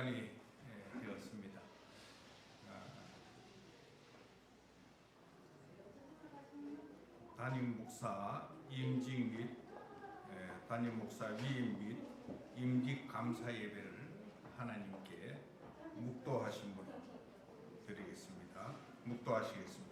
시간이 되었습니다. 담임 목사 임직 및 담임 목사 위임 및 임직 감사 예배를 하나님께 묵도하심으로 드리겠습니다. 묵도하시겠습니다.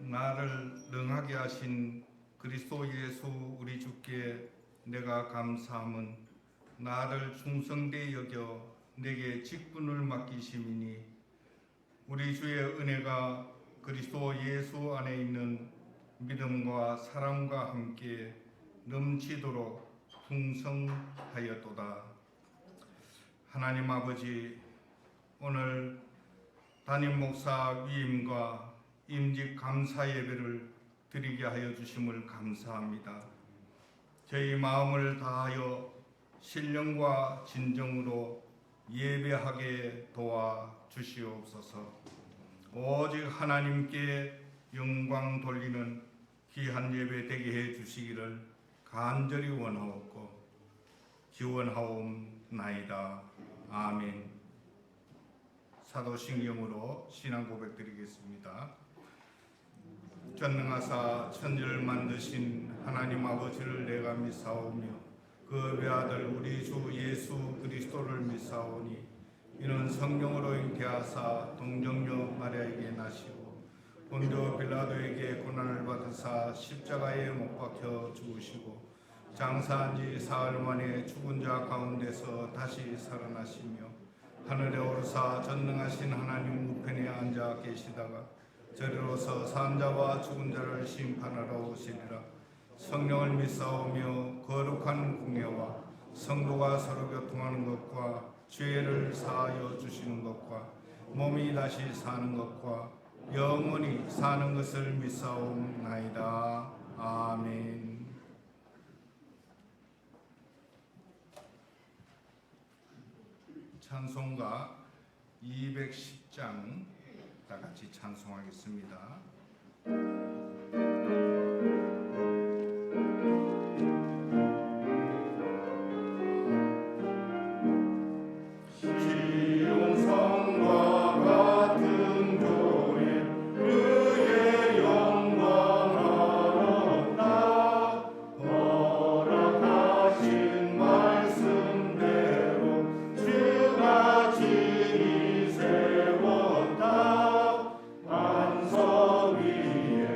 나를 능하게 하신 그리스도 예수 우리 주께 내가 감사함은 나를 충성되이 여겨 내게 직분을 맡기심이니 우리 주의 은혜가 그리스도 예수 안에 있는 믿음과 사랑과 함께 넘치도록 풍성하였도다. 하나님 아버지, 오늘 담임 목사 위임과 임직 감사 예배를 드리게 하여 주심을 감사합니다. 저희 마음을 다하여 신령과 진정으로 예배하게 도와 주시옵소서. 오직 하나님께 영광 돌리는 귀한 예배 되게 해 주시기를 간절히 원하옵고 기원하옵나이다. 아멘. 사도신경으로 신앙 고백 드리겠습니다. 전능하사 천지를 만드신 하나님 아버지를 내가 믿사오며 그 외아들 우리 주 예수 그리스도를 믿사오니 이는 성령으로 잉태하사 동정녀 마리아에게 나시고 본디오 빌라도에게 고난을 받으사 십자가에 못 박혀 죽으시고 장사한 지 사흘 만에 죽은 자 가운데서 다시 살아나시며 하늘에 오르사 전능하신 하나님 우편에 앉아 계시다가 저리로서 산 자와 죽은 자를 심판하러 오시리라. 성령을 믿사오며 거룩한 공예와 성도가 서로 교통하는 것과 죄를 사하여 주시는 것과 몸이 다시 사는 것과 영원히 사는 것을 믿사옵나이다. 아멘. 찬송가 210장 다 같이 찬송하겠습니다. 안서 위에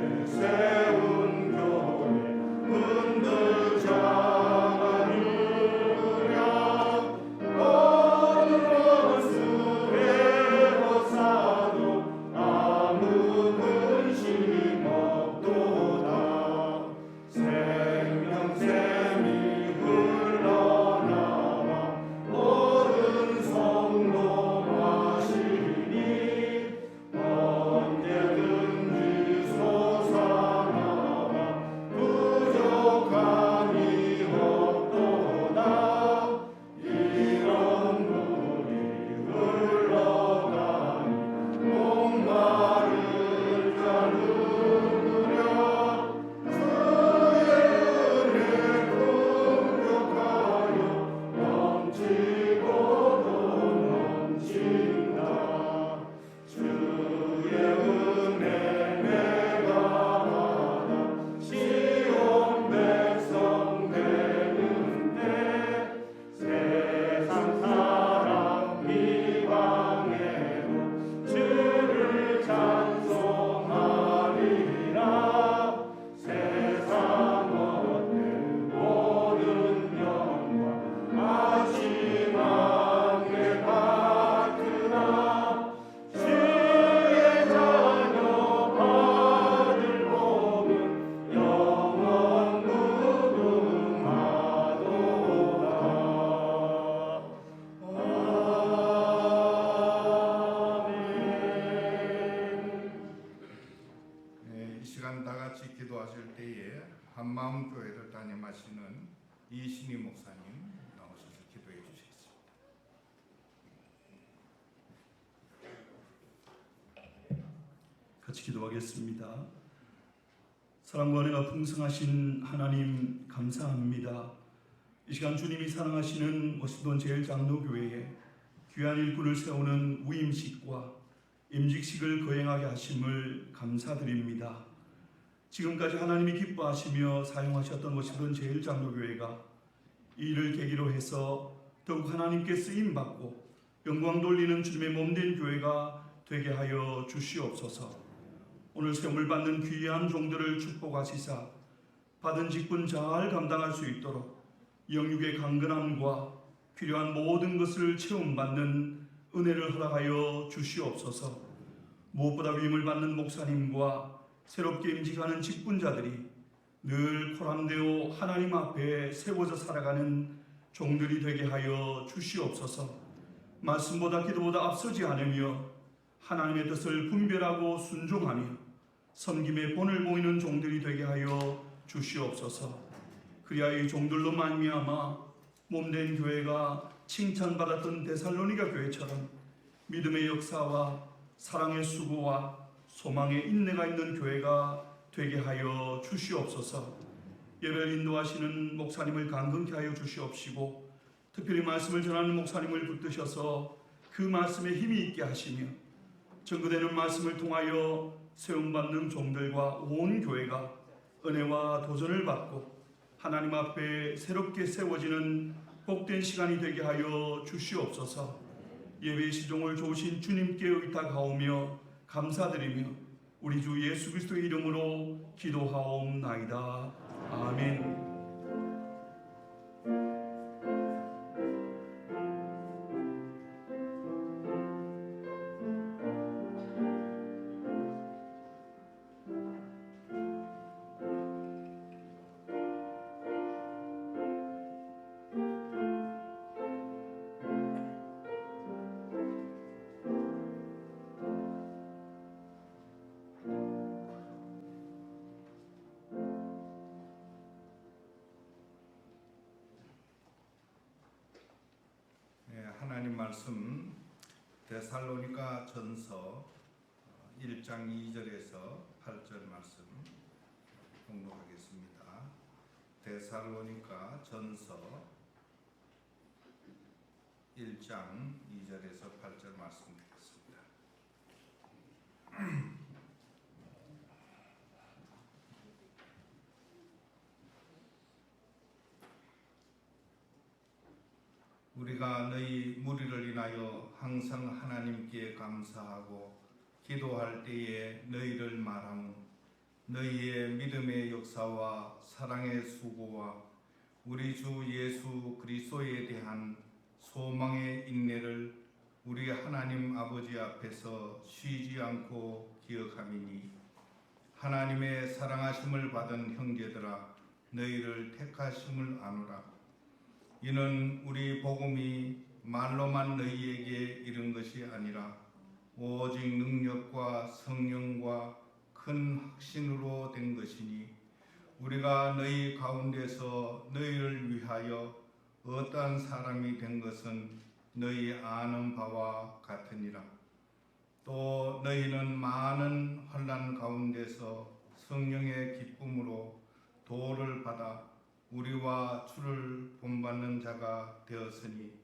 도와줄 때에 한마음 교회를 담임하시는 이신희 목사님 나오셔서 기도해 주시겠습니다. 같이 기도하겠습니다. 사랑과 은혜가 풍성하신 하나님 감사합니다. 이 시간 주님이 사랑하시는 워싱턴 제일장로교회에 귀한 일꾼을 세우는 위임식과 임직식을 거행하게 하심을 감사드립니다. 지금까지 하나님이 기뻐하시며 사용하셨던 워싱턴 제일장로교회가 이 일을 계기로 해서 더욱 하나님께 쓰임받고 영광 돌리는 주님의 몸된 교회가 되게 하여 주시옵소서. 오늘 세움을 받는 귀한 종들을 축복하시사 받은 직분 잘 감당할 수 있도록 영육의 강건함과 필요한 모든 것을 체험받는 은혜를 허락하여 주시옵소서. 무엇보다 위임을 받는 목사님과 새롭게 임직하는 직분자들이 늘 코람되어 하나님 앞에 세워져 살아가는 종들이 되게 하여 주시옵소서. 말씀보다 기도보다 앞서지 않으며 하나님의 뜻을 분별하고 순종하며 섬김의 본을 보이는 종들이 되게 하여 주시옵소서. 그리하여 이 종들로 말미암아 몸된 교회가 칭찬받았던 데살로니가 교회처럼 믿음의 역사와 사랑의 수고와 소망의 인내가 있는 교회가 되게 하여 주시옵소서. 예배를 인도하시는 목사님을 강건케 하여 주시옵시고 특별히 말씀을 전하는 목사님을 붙드셔서 그 말씀에 힘이 있게 하시며 전거되는 말씀을 통하여 세움받는 종들과 온 교회가 은혜와 도전을 받고 하나님 앞에 새롭게 세워지는 복된 시간이 되게 하여 주시옵소서. 예배의 시종을 좋으신 주님께 의탁하오며 감사드리며 우리 주 예수 그리스도의 이름으로 기도하옵나이다. 아멘. 하나님 말씀 데살로니가 전서 1장 2절에서 8절 말씀 공독하겠습니다. 데살로니가 전서 1장 2절에서 8절 말씀 드리겠습니다. 우리가 너희 무리를 인하여 항상 하나님께 감사하고 기도할 때에 너희를 말하ము 너희의 믿음의 역사와 사랑의 수고와 우리 주 예수 그리스도에 대한 소망의 인내를 우리 하나님 아버지 앞에서 쉬지 않고 기억함이니 하나님의 사랑하심을 받은 형제들아 너희를 택하심을 아노라. 이는 우리 복음이 말로만 너희에게 이른 것이 아니라 오직 능력과 성령과 큰 확신으로 된 것이니 우리가 너희 가운데서 너희를 위하여 어떠한 사람이 된 것은 너희 아는 바와 같으니라. 또 너희는 많은 환난 가운데서 성령의 기쁨으로 도를 받아 우리와 주를 본받는 자가 되었으니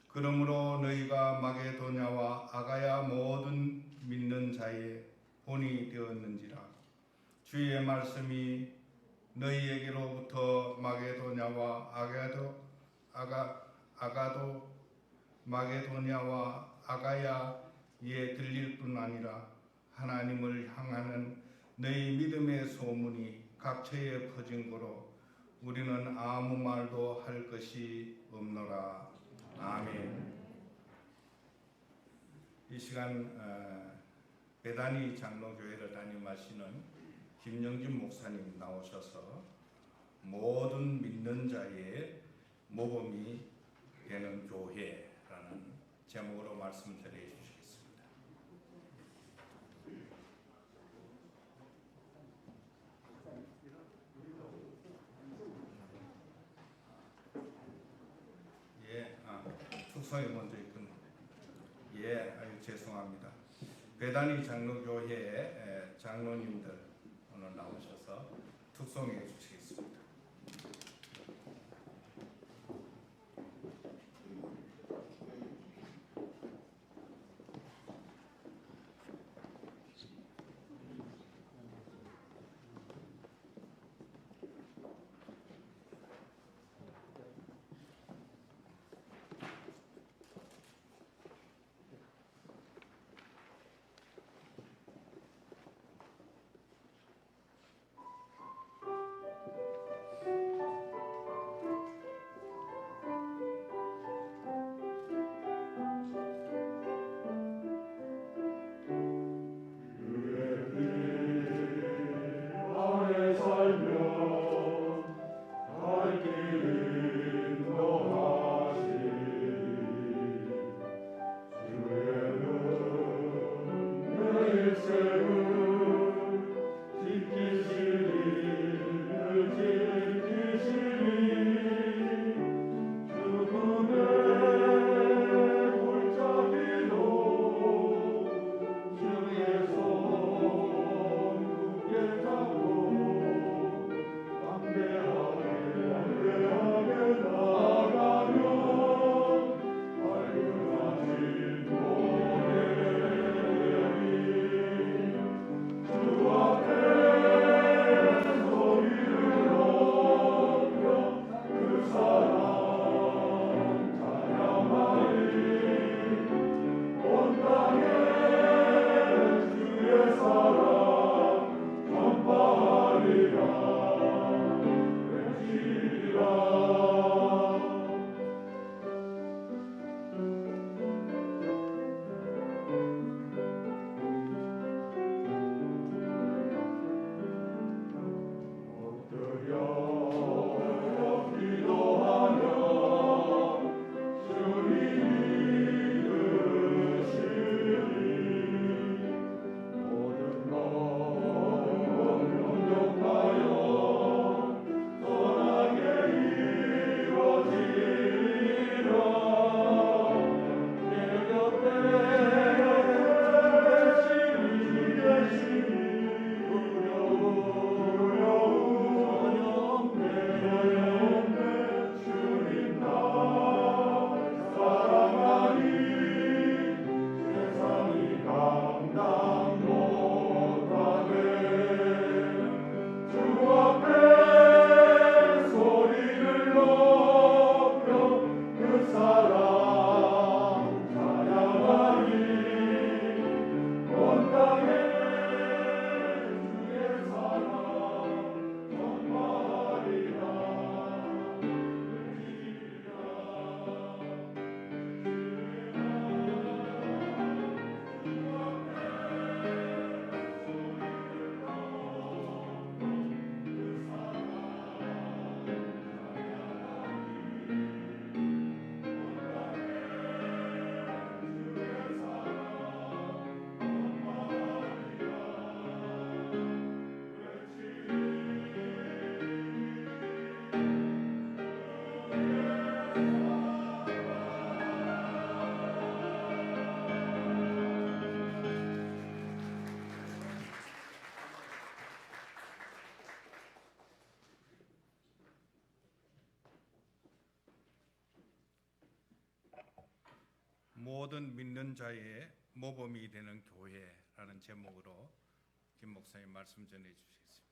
그러므로 너희가 마게도냐와 아가야 모든 믿는 자의 본이 되었는지라. 주의 말씀이 너희에게로부터 마게도냐와 아가도 마게도냐와 아가야에 들릴 뿐 아니라 하나님을 향하는 너희 믿음의 소문이 각처에 퍼진 거로 우리는 아무 말도 할 것이 없노라. 아멘. 이 시간 베다니 장로교회를 담임하시는 김영진 목사님 나오셔서 모든 믿는 자의 모범이 되는 교회라는 제목으로 말씀 전해주시겠습니다. 방송에 먼저 있군요. 예, 아유 죄송합니다. 배단위 장로교회 장로님들 오늘 나오셔서 특송해 주시겠습니다. 모든 믿는 자의 모범이 되는 교회라는 제목으로 김 목사님 말씀 전해 주시겠습니다.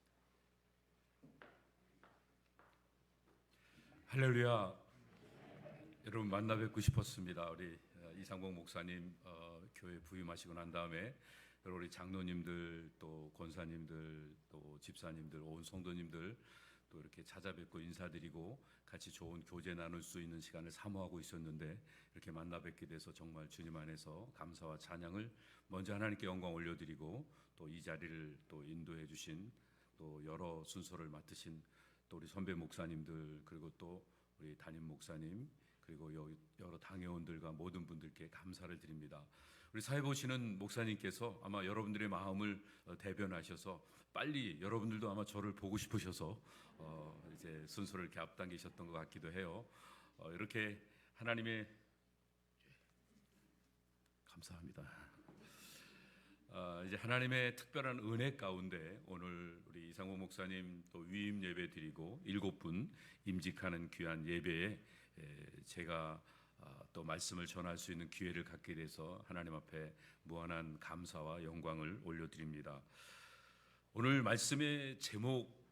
할렐루야. 여러분 만나 뵙고 싶었습니다. 우리 이상봉 목사님 교회 부임하시고 난 다음에 우리 장로님들 또 권사님들 또 집사님들 온 성도님들 또 이렇게 찾아뵙고 인사드리고 같이 좋은 교제 나눌 수 있는 시간을 사모하고 있었는데 이렇게 만나 뵙게 돼서 정말 주님 안에서 감사와 찬양을 먼저 하나님께 영광 올려드리고 또 이 자리를 또 인도해 주신 또 여러 순서를 맡으신 또 우리 선배 목사님들 그리고 또 우리 담임 목사님 그리고 여러 당회원들과 모든 분들께 감사를 드립니다. 우리 사회 보시는 목사님께서 아마 여러분들의 마음을 대변하셔서 빨리 여러분들도 아마 저를 보고 싶으셔서 이제 순서를 이렇게 앞당기셨던 것 같기도 해요. 이렇게 하나님의 감사합니다. 이제 하나님의 특별한 은혜 가운데 오늘 우리 이상호 목사님 또 위임 예배 드리고 7분 임직하는 귀한 예배에 제가 또 말씀을 전할 수 있는 기회를 갖게 돼서 하나님 앞에 무한한 감사와 영광을 올려드립니다. 오늘 말씀의 제목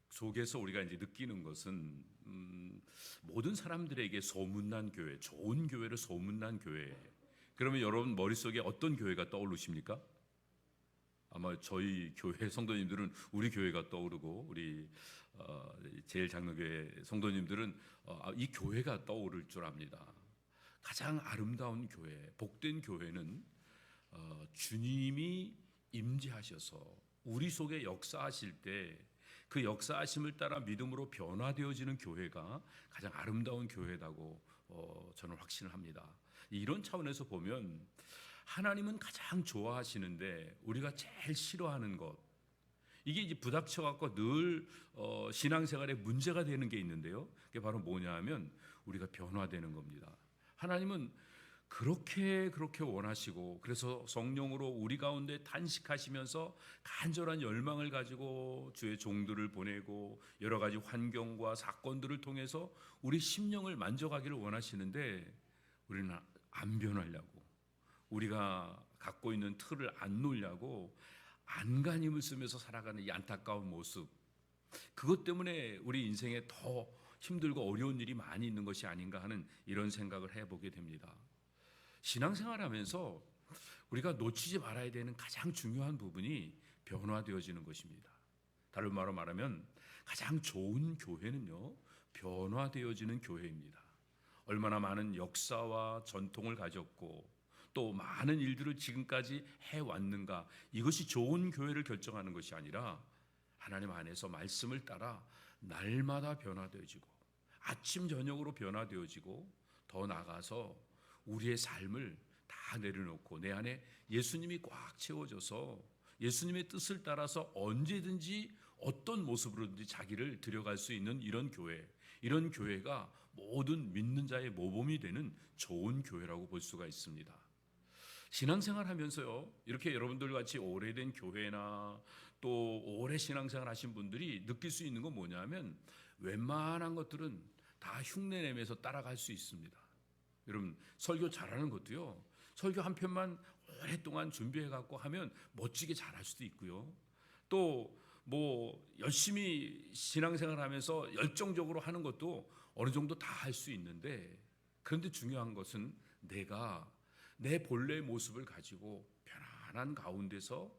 속에서 우리가 이제 느끼는 것은 모든 사람들에게 소문난 교회, 좋은 교회를 소문난 교회. 그러면 여러분 머릿속에 어떤 교회가 떠오르십니까? 아마 저희 교회 성도님들은 우리 교회가 떠오르고 우리 제일장로교회 성도님들은 이 교회가 떠오를 줄 압니다. 가장 아름다운 교회, 복된 교회는 주님이 임재하셔서 우리 속에 역사하실 때 그 역사하심을 따라 믿음으로 변화되어지는 교회가 가장 아름다운 교회라고 저는 확신을 합니다. 이런 차원에서 보면 하나님은 가장 좋아하시는데 우리가 제일 싫어하는 것, 이게 이제 부닥쳐갖고 늘 신앙생활에 문제가 되는 게 있는데요. 그게 바로 뭐냐 하면 우리가 변화되는 겁니다. 하나님은 그렇게 원하시고 그래서 성령으로 우리 가운데 탄식하시면서 간절한 열망을 가지고 주의 종들을 보내고 여러 가지 환경과 사건들을 통해서 우리 심령을 만져가기를 원하시는데 우리는 안 변하려고, 우리가 갖고 있는 틀을 안 놓으려고 안간힘을 쓰면서 살아가는 이 안타까운 모습, 그것 때문에 우리 인생에 더 힘들고 어려운 일이 많이 있는 것이 아닌가 하는 이런 생각을 해보게 됩니다. 신앙생활하면서 우리가 놓치지 말아야 되는 가장 중요한 부분이 변화되어지는 것입니다. 다른 말로 말하면 가장 좋은 교회는요, 변화되어지는 교회입니다. 얼마나 많은 역사와 전통을 가졌고 또 많은 일들을 지금까지 해왔는가, 이것이 좋은 교회를 결정하는 것이 아니라 하나님 안에서 말씀을 따라 날마다 변화되어지고 아침 저녁으로 변화되어지고 더 나아가서 우리의 삶을 다 내려놓고 내 안에 예수님이 꽉 채워져서 예수님의 뜻을 따라서 언제든지 어떤 모습으로든지 자기를 들여갈 수 있는 이런 교회, 이런 교회가 모든 믿는 자의 모범이 되는 좋은 교회라고 볼 수가 있습니다. 신앙생활 하면서요, 이렇게 여러분들 같이 오래된 교회나 또 오래 신앙생활 하신 분들이 느낄 수 있는 건 뭐냐면 웬만한 것들은 다 흉내내면서 따라갈 수 있습니다. 여러분 설교 잘하는 것도요, 설교 한 편만 오랫동안 준비해 갖고 하면 멋지게 잘할 수도 있고요, 또 뭐 열심히 신앙생활 하면서 열정적으로 하는 것도 어느 정도 다 할 수 있는데, 그런데 중요한 것은 내가 내 본래의 모습을 가지고 편안한 가운데서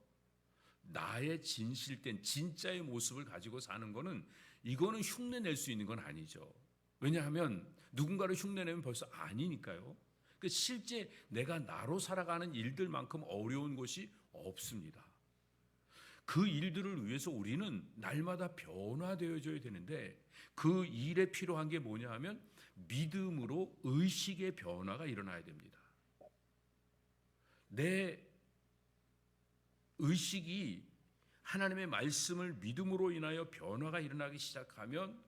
나의 진실된 진짜의 모습을 가지고 사는 거는, 이거는 흉내낼 수 있는 건 아니죠. 왜냐하면 누군가를 흉내내면 벌써 아니니까요. 실제 내가 나로 살아가는 일들만큼 어려운 것이 없습니다. 그 일들을 위해서 우리는 날마다 변화되어져야 되는데, 그 일에 필요한 게 뭐냐 하면 믿음으로 의식의 변화가 일어나야 됩니다. 내 의식이 하나님의 말씀을 믿음으로 인하여 변화가 일어나기 시작하면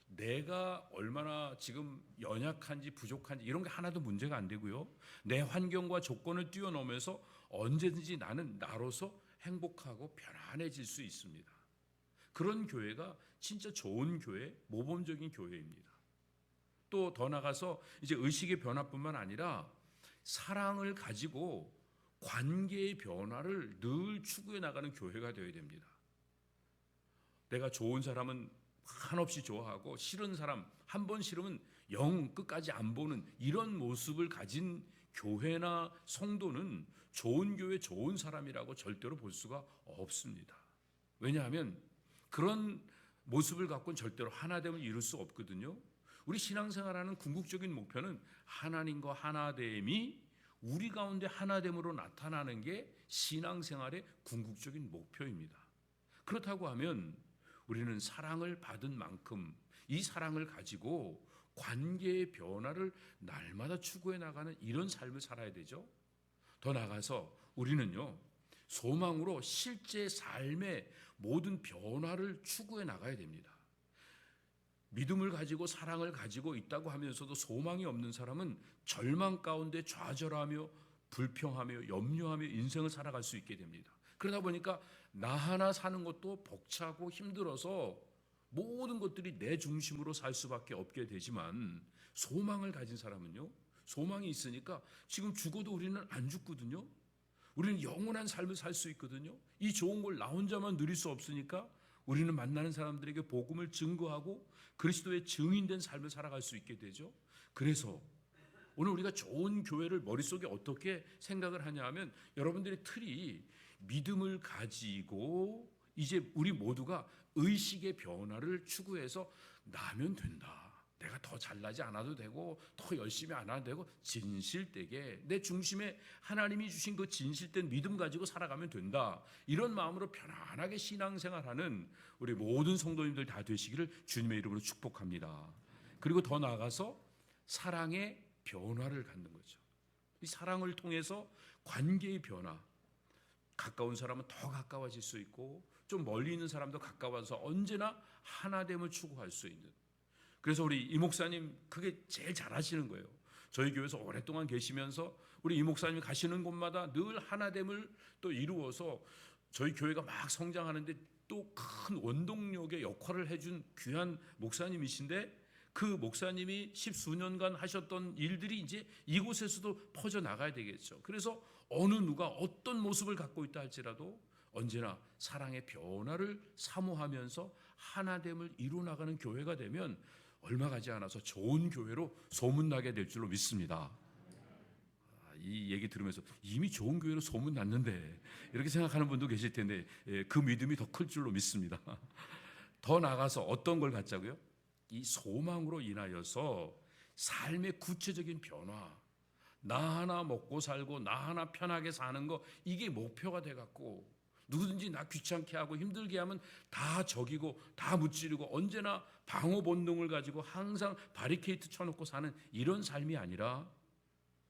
내가 얼마나 지금 연약한지 부족한지 이런 게 하나도 문제가 안 되고요, 내 환경과 조건을 뛰어넘어서 언제든지 나는 나로서 행복하고 편안해질 수 있습니다. 그런 교회가 진짜 좋은 교회, 모범적인 교회입니다. 또 더 나가서 이제 의식의 변화뿐만 아니라 사랑을 가지고 관계의 변화를 늘 추구해 나가는 교회가 되어야 됩니다. 내가 좋은 사람은 한없이 좋아하고 싫은 사람 한 번 싫으면 영 끝까지 안 보는 이런 모습을 가진 교회나 성도는 좋은 교회, 좋은 사람이라고 절대로 볼 수가 없습니다. 왜냐하면 그런 모습을 갖고는 절대로 하나됨을 이룰 수 없거든요. 우리 신앙생활하는 궁극적인 목표는 하나님과 하나됨이 우리 가운데 하나됨으로 나타나는 게 신앙생활의 궁극적인 목표입니다. 그렇다고 하면 우리는 사랑을 받은 만큼 이 사랑을 가지고 관계의 변화를 날마다 추구해 나가는 이런 삶을 살아야 되죠. 더 나아가서 우리는요, 소망으로 실제 삶의 모든 변화를 추구해 나가야 됩니다. 믿음을 가지고 사랑을 가지고 있다고 하면서도 소망이 없는 사람은 절망 가운데 좌절하며 불평하며 염려하며 인생을 살아갈 수 있게 됩니다. 그러다 보니까 나 하나 사는 것도 벅차고 힘들어서 모든 것들이 내 중심으로 살 수밖에 없게 되지만, 소망을 가진 사람은요, 소망이 있으니까 지금 죽어도 우리는 안 죽거든요. 우리는 영원한 삶을 살 수 있거든요. 이 좋은 걸 나 혼자만 누릴 수 없으니까 우리는 만나는 사람들에게 복음을 증거하고 그리스도의 증인된 삶을 살아갈 수 있게 되죠. 그래서 오늘 우리가 좋은 교회를 머릿속에 어떻게 생각을 하냐 하면, 여러분들의 틀이 믿음을 가지고 이제 우리 모두가 의식의 변화를 추구해서 나면 된다. 내가 더 잘나지 않아도 되고 더 열심히 안 해도 되고 진실되게 내 중심에 하나님이 주신 그 진실된 믿음 가지고 살아가면 된다. 이런 마음으로 편안하게 신앙생활하는 우리 모든 성도님들 다 되시기를 주님의 이름으로 축복합니다. 그리고 더 나아가서 사랑의 변화를 갖는 거죠. 이 사랑을 통해서 관계의 변화, 가까운 사람은 더 가까워질 수 있고 좀 멀리 있는 사람도 가까워서 언제나 하나됨을 추구할 수 있는. 그래서 우리 이 목사님 그게 제일 잘하시는 거예요. 저희 교회에서 오랫동안 계시면서 우리 이 목사님이 가시는 곳마다 늘 하나됨을 또 이루어서 저희 교회가 막 성장하는데 또 큰 원동력의 역할을 해준 귀한 목사님이신데, 그 목사님이 10수년간 하셨던 일들이 이제 이곳에서도 퍼져나가야 되겠죠. 그래서 어느 누가 어떤 모습을 갖고 있다 할지라도 언제나 사랑의 변화를 사모하면서 하나됨을 이루어나가는 교회가 되면 얼마 가지 않아서 좋은 교회로 소문나게 될 줄로 믿습니다. 이 얘기 들으면서 이미 좋은 교회로 소문났는데 이렇게 생각하는 분도 계실 텐데, 그 믿음이 더 클 줄로 믿습니다. 더 나아가서 어떤 걸 갖자고요? 이 소망으로 인하여서 삶의 구체적인 변화, 나 하나 먹고 살고 나 하나 편하게 사는 거, 이게 목표가 돼갖고 누구든지 나 귀찮게 하고 힘들게 하면 다 적이고 다 무찌르고 언제나 방어 본능을 가지고 항상 바리케이트 쳐놓고 사는 이런 삶이 아니라,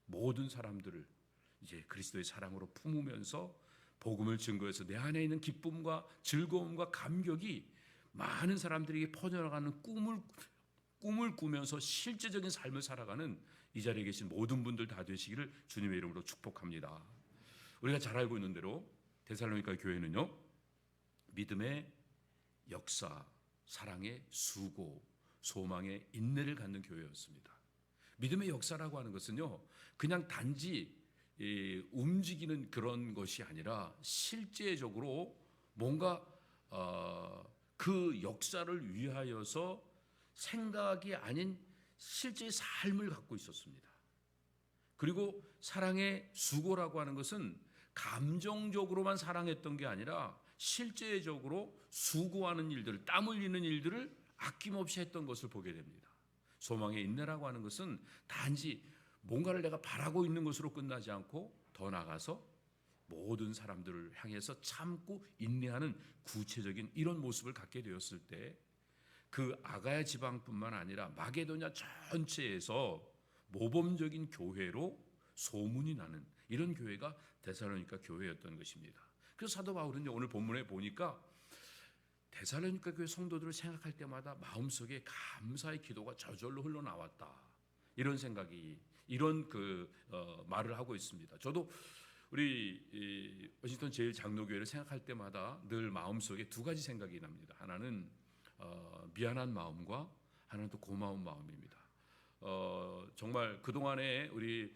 모든 사람들을 이제 그리스도의 사랑으로 품으면서 복음을 증거해서 내 안에 있는 기쁨과 즐거움과 감격이 많은 사람들에게 퍼져나가는 꿈을 꾸면서 실제적인 삶을 살아가는 이 자리에 계신 모든 분들 다 되시기를 주님의 이름으로 축복합니다. 우리가 잘 알고 있는 대로 데살로니가 교회는요, 믿음의 역사, 사랑의 수고, 소망의 인내를 갖는 교회였습니다. 믿음의 역사라고 하는 것은요, 그냥 단지 움직이는 그런 것이 아니라 실제적으로 뭔가 그 역사를 위하여서 생각이 아닌 실제 삶을 갖고 있었습니다. 그리고 사랑의 수고라고 하는 것은 감정적으로만 사랑했던 게 아니라 실제적으로 수고하는 일들을, 땀 흘리는 일들을 아낌없이 했던 것을 보게 됩니다. 소망의 인내라고 하는 것은 단지 뭔가를 내가 바라고 있는 것으로 끝나지 않고 더 나아가서 모든 사람들을 향해서 참고 인내하는 구체적인 이런 모습을 갖게 되었을 때, 그 아가야 지방뿐만 아니라 마게도냐 전체에서 모범적인 교회로 소문이 나는 이런 교회가 데살로니가 교회였던 것입니다. 그래서 사도 바울은요, 오늘 본문에 보니까 데살로니가 교회 성도들을 생각할 때마다 마음속에 감사의 기도가 저절로 흘러나왔다, 이런 생각이, 이런 말을 하고 있습니다. 저도 우리 워싱턴 제1장로교회를 생각할 때마다 늘 마음속에 두 가지 생각이 납니다. 하나는 미안한 마음과 하나는 또 고마운 마음입니다. 정말 그동안에 우리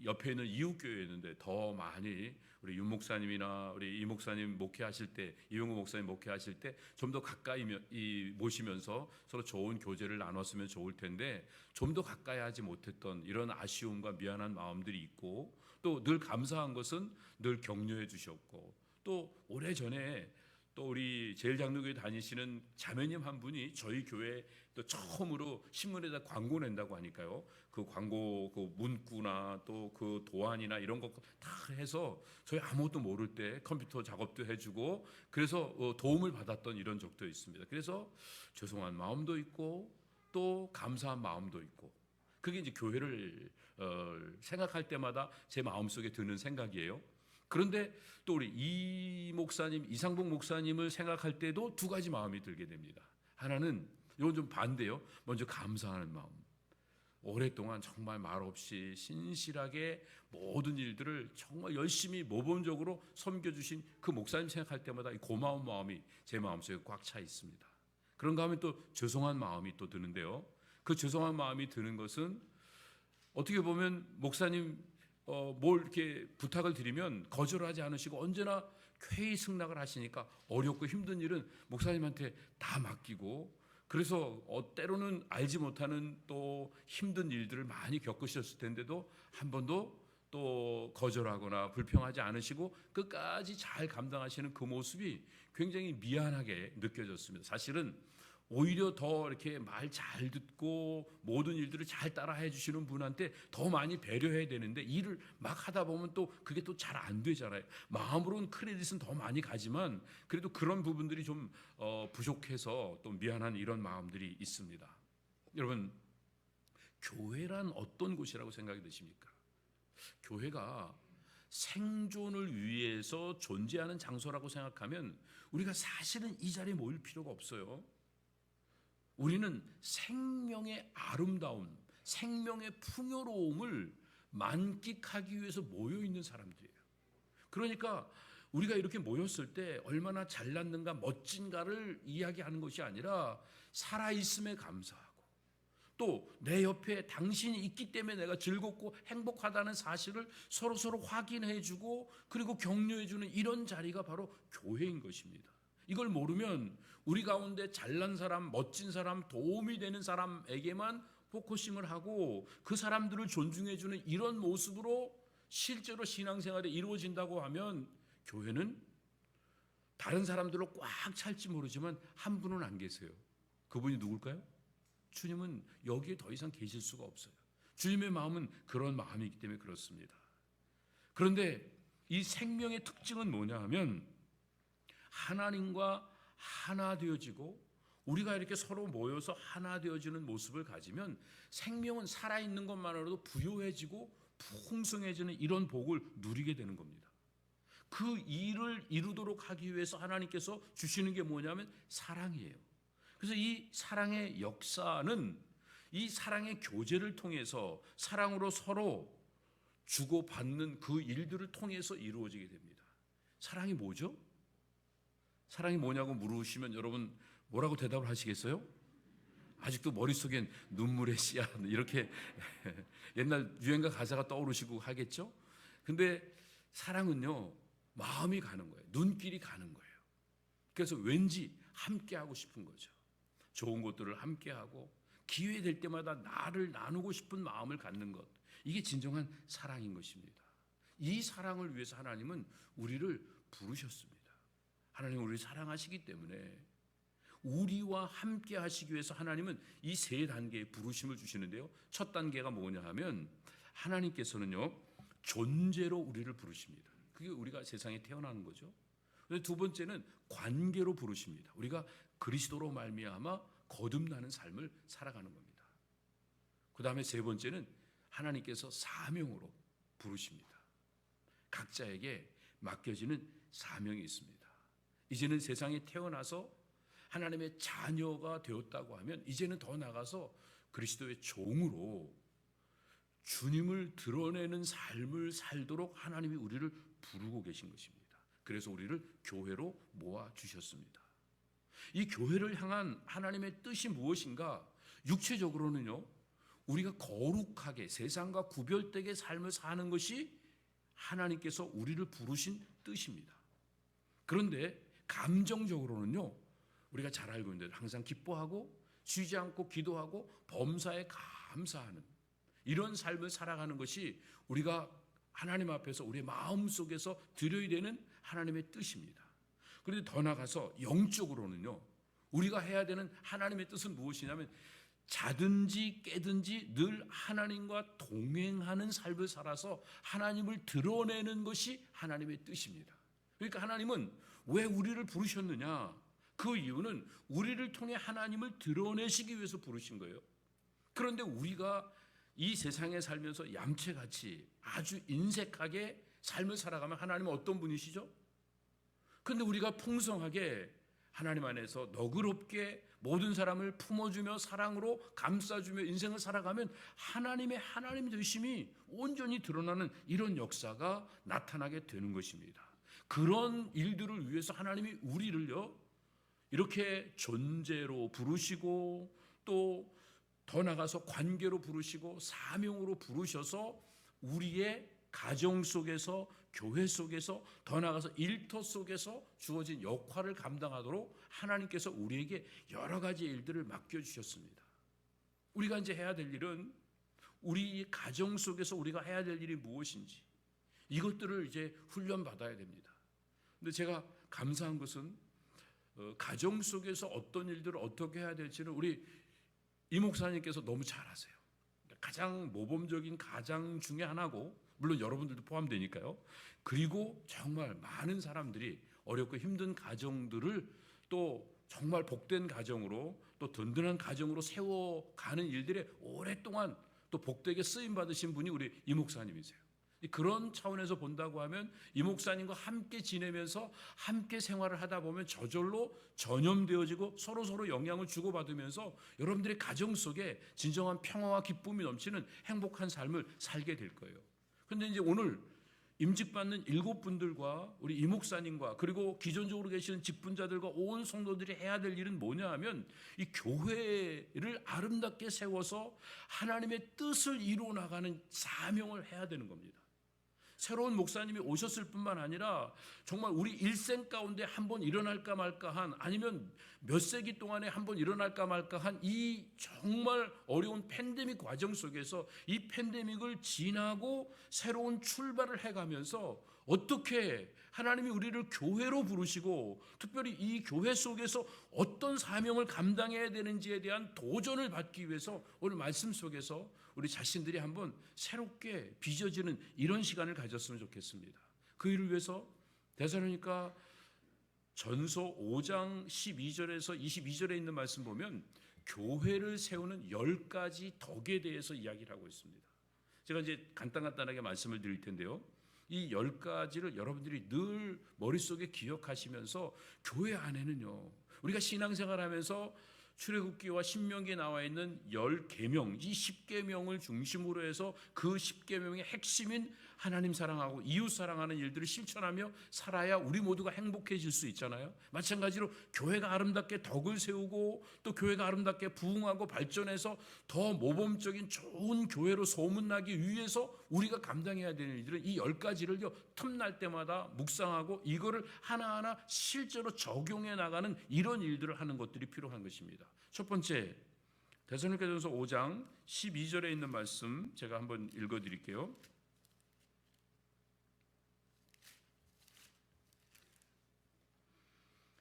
옆에 있는 이웃교회였는데 더 많이 우리 윤 목사님이나 우리 이 목사님 목회하실 때, 이용구 목사님 목회하실 때 좀 더 가까이 모시면서 서로 좋은 교제를 나눴으면 좋을 텐데 좀 더 가까이 하지 못했던 이런 아쉬움과 미안한 마음들이 있고, 또 늘 감사한 것은 늘 격려해 주셨고, 또 오래전에 또 우리 제일장로교회 다니시는 자매님 한 분이 저희 교회 또 처음으로 신문에다 광고 낸다고 하니까요, 그 광고 그 문구나 또 그 도안이나 이런 것 다 해서 저희 아무것도 모를 때 컴퓨터 작업도 해주고, 그래서 도움을 받았던 이런 적도 있습니다. 그래서 죄송한 마음도 있고 또 감사한 마음도 있고, 그게 이제 교회를 생각할 때마다 제 마음속에 드는 생각이에요. 그런데 또 우리 이 목사님, 이상복 목사님을 생각할 때도 두 가지 마음이 들게 됩니다. 하나는 이건 좀 반대요. 먼저 감사하는 마음. 오랫동안 정말 말없이 신실하게 모든 일들을 정말 열심히 모범적으로 섬겨주신 그 목사님 생각할 때마다 이 고마운 마음이 제 마음속에 꽉 차 있습니다. 그런가 하면 또 죄송한 마음이 또 드는데요. 그 죄송한 마음이 드는 것은 어떻게 보면 목사님 뭘 이렇게 부탁을 드리면 거절하지 않으시고 언제나 쾌히 승낙을 하시니까 어렵고 힘든 일은 목사님한테 다 맡기고, 그래서 때로는 알지 못하는 또 힘든 일들을 많이 겪으셨을 텐데도 한 번도 또 거절하거나 불평하지 않으시고 끝까지 잘 감당하시는 그 모습이 굉장히 미안하게 느껴졌습니다. 사실은 오히려 더 이렇게 말 잘 듣고 모든 일들을 잘 따라해 주시는 분한테 더 많이 배려해야 되는데 일을 막 하다 보면 또 그게 또 잘 안 되잖아요. 마음으로는 크레딧은 더 많이 가지만 그래도 그런 부분들이 좀 부족해서 또 미안한 이런 마음들이 있습니다. 여러분, 교회란 어떤 곳이라고 생각이 드십니까? 교회가 생존을 위해서 존재하는 장소라고 생각하면 우리가 사실은 이 자리에 모일 필요가 없어요. 우리는 생명의 아름다움, 생명의 풍요로움을 만끽하기 위해서 모여 있는 사람들이에요. 그러니까 우리가 이렇게 모였을 때 얼마나 잘났는가 멋진가를 이야기하는 것이 아니라 살아있음에 감사하고 또 내 옆에 당신이 있기 때문에 내가 즐겁고 행복하다는 사실을 서로 확인해주고 그리고 격려해주는 이런 자리가 바로 교회인 것입니다. 이걸 모르면 우리 가운데 잘난 사람, 멋진 사람, 도움이 되는 사람에게만 포커싱을 하고 그 사람들을 존중해주는 이런 모습으로 실제로 신앙생활이 이루어진다고 하면 교회는 다른 사람들로 꽉 찰지 모르지만 한 분은 안 계세요. 그분이 누굴까요? 주님은 여기에 더 이상 계실 수가 없어요. 주님의 마음은 그런 마음이기 때문에 그렇습니다. 그런데 이 생명의 특징은 뭐냐 하면 하나님과 하나 되어지고 우리가 이렇게 서로 모여서 하나 되어지는 모습을 가지면 생명은 살아있는 것만으로도 부요해지고 풍성해지는 이런 복을 누리게 되는 겁니다. 그 일을 이루도록 하기 위해서 하나님께서 주시는 게 뭐냐면 사랑이에요. 그래서 이 사랑의 역사는 이 사랑의 교제를 통해서 사랑으로 서로 주고받는 그 일들을 통해서 이루어지게 됩니다. 사랑이 뭐죠? 사랑이 뭐냐고 물으시면 여러분 뭐라고 대답을 하시겠어요? 아직도 머릿속엔 눈물의 씨앗 이렇게 옛날 유행가 가사가 떠오르시고 하겠죠? 근데 사랑은요 마음이 가는 거예요. 눈길이 가는 거예요. 그래서 왠지 함께하고 싶은 거죠. 좋은 것들을 함께하고 기회 될 때마다 나를 나누고 싶은 마음을 갖는 것, 이게 진정한 사랑인 것입니다. 이 사랑을 위해서 하나님은 우리를 부르셨습니다. 하나님은 우리를 사랑하시기 때문에 우리와 함께 하시기 위해서 하나님은 이 세 단계의 부르심을 주시는데요. 첫 단계가 뭐냐 하면 하나님께서는요 존재로 우리를 부르십니다. 그게 우리가 세상에 태어나는 거죠. 두 번째는 관계로 부르십니다. 우리가 그리스도로 말미암아 거듭나는 삶을 살아가는 겁니다. 그 다음에 세 번째는 하나님께서 사명으로 부르십니다. 각자에게 맡겨지는 사명이 있습니다. 이제는 세상에 태어나서 하나님의 자녀가 되었다고 하면 이제는 더 나아가서 그리스도의 종으로 주님을 드러내는 삶을 살도록 하나님이 우리를 부르고 계신 것입니다. 그래서 우리를 교회로 모아주셨습니다. 이 교회를 향한 하나님의 뜻이 무엇인가? 육체적으로는요 우리가 거룩하게 세상과 구별되게 삶을 사는 것이 하나님께서 우리를 부르신 뜻입니다. 그런데 감정적으로는요 우리가 잘 알고 있는데 항상 기뻐하고 쉬지 않고 기도하고 범사에 감사하는 이런 삶을 살아가는 것이 우리가 하나님 앞에서 우리의 마음속에서 드려야 되는 하나님의 뜻입니다. 그런데 더 나아가서 영적으로는요 우리가 해야 되는 하나님의 뜻은 무엇이냐면 자든지 깨든지 늘 하나님과 동행하는 삶을 살아서 하나님을 드러내는 것이 하나님의 뜻입니다. 그러니까 하나님은 왜 우리를 부르셨느냐? 그 이유는 우리를 통해 하나님을 드러내시기 위해서 부르신 거예요. 그런데 우리가 이 세상에 살면서 얌체같이 아주 인색하게 삶을 살아가면 하나님은 어떤 분이시죠? 그런데 우리가 풍성하게 하나님 안에서 너그럽게 모든 사람을 품어주며 사랑으로 감싸주며 인생을 살아가면 하나님 되심이 온전히 드러나는 이런 역사가 나타나게 되는 것입니다. 그런 일들을 위해서 하나님이 우리를요 이렇게 존재로 부르시고 또 더 나가서 관계로 부르시고 사명으로 부르셔서 우리의 가정 속에서 교회 속에서 더 나아가서 일터 속에서 주어진 역할을 감당하도록 하나님께서 우리에게 여러 가지 일들을 맡겨주셨습니다. 우리가 이제 해야 될 일은 우리 가정 속에서 우리가 해야 될 일이 무엇인지 이것들을 이제 훈련받아야 됩니다. 근데 제가 감사한 것은 가정 속에서 어떤 일들을 어떻게 해야 될지는 우리 이 목사님께서 너무 잘 아세요. 가장 모범적인 가장 중에 하나고 물론 여러분들도 포함되니까요. 그리고 정말 많은 사람들이 어렵고 힘든 가정들을 또 정말 복된 가정으로 또 든든한 가정으로 세워가는 일들에 오랫동안 또 복되게 쓰임받으신 분이 우리 이 목사님이세요. 그런 차원에서 본다고 하면 이 목사님과 함께 지내면서 함께 생활을 하다 보면 저절로 전염되어지고 서로 영향을 주고받으면서 여러분들의 가정 속에 진정한 평화와 기쁨이 넘치는 행복한 삶을 살게 될 거예요. 그런데 이제 오늘 임직받는 7분들과 우리 이 목사님과 그리고 기존적으로 계시는 직분자들과 온 성도들이 해야 될 일은 뭐냐 하면 이 교회를 아름답게 세워서 하나님의 뜻을 이루어 나가는 사명을 해야 되는 겁니다. 새로운 목사님이 오셨을 뿐만 아니라 정말 우리 일생 가운데 한번 일어날까 말까한 아니면 몇 세기 동안에 한번 일어날까 말까한 이 정말 어려운 팬데믹 과정 속에서 이 팬데믹을 지나고 새로운 출발을 해가면서 어떻게 하나님이 우리를 교회로 부르시고 특별히 이 교회 속에서 어떤 사명을 감당해야 되는지에 대한 도전을 받기 위해서 오늘 말씀 속에서 우리 자신들이 한번 새롭게 빚어지는 이런 시간을 가졌으면 좋겠습니다. 그 일을 위해서 데살로니가 전서 5장 12절에서 22절에 있는 말씀 보면 교회를 세우는 10가지 덕에 대해서 이야기를 하고 있습니다. 제가 이제 간단하게 말씀을 드릴 텐데요. 이 10가지를 여러분들이 늘 머릿속에 기억하시면서 교회 안에는요. 우리가 신앙생활하면서 출애굽기와 신명기에 나와 있는 10계명, 이 10계명을 중심으로 해서 그 10계명의 핵심인 하나님 사랑하고 이웃 사랑하는 일들을 실천하며 살아야 우리 모두가 행복해질 수 있잖아요. 마찬가지로 교회가 아름답게 덕을 세우고 또 교회가 아름답게 부흥하고 발전해서 더 모범적인 좋은 교회로 소문나기 위해서 우리가 감당해야 되는 일들은 이 10가지를요 틈날 때마다 묵상하고 이거를 하나하나 실제로 적용해 나가는 이런 일들을 하는 것들이 필요한 것입니다. 첫 번째, 데살로니가전서 5장 12절에 있는 말씀 제가 한번 읽어드릴게요.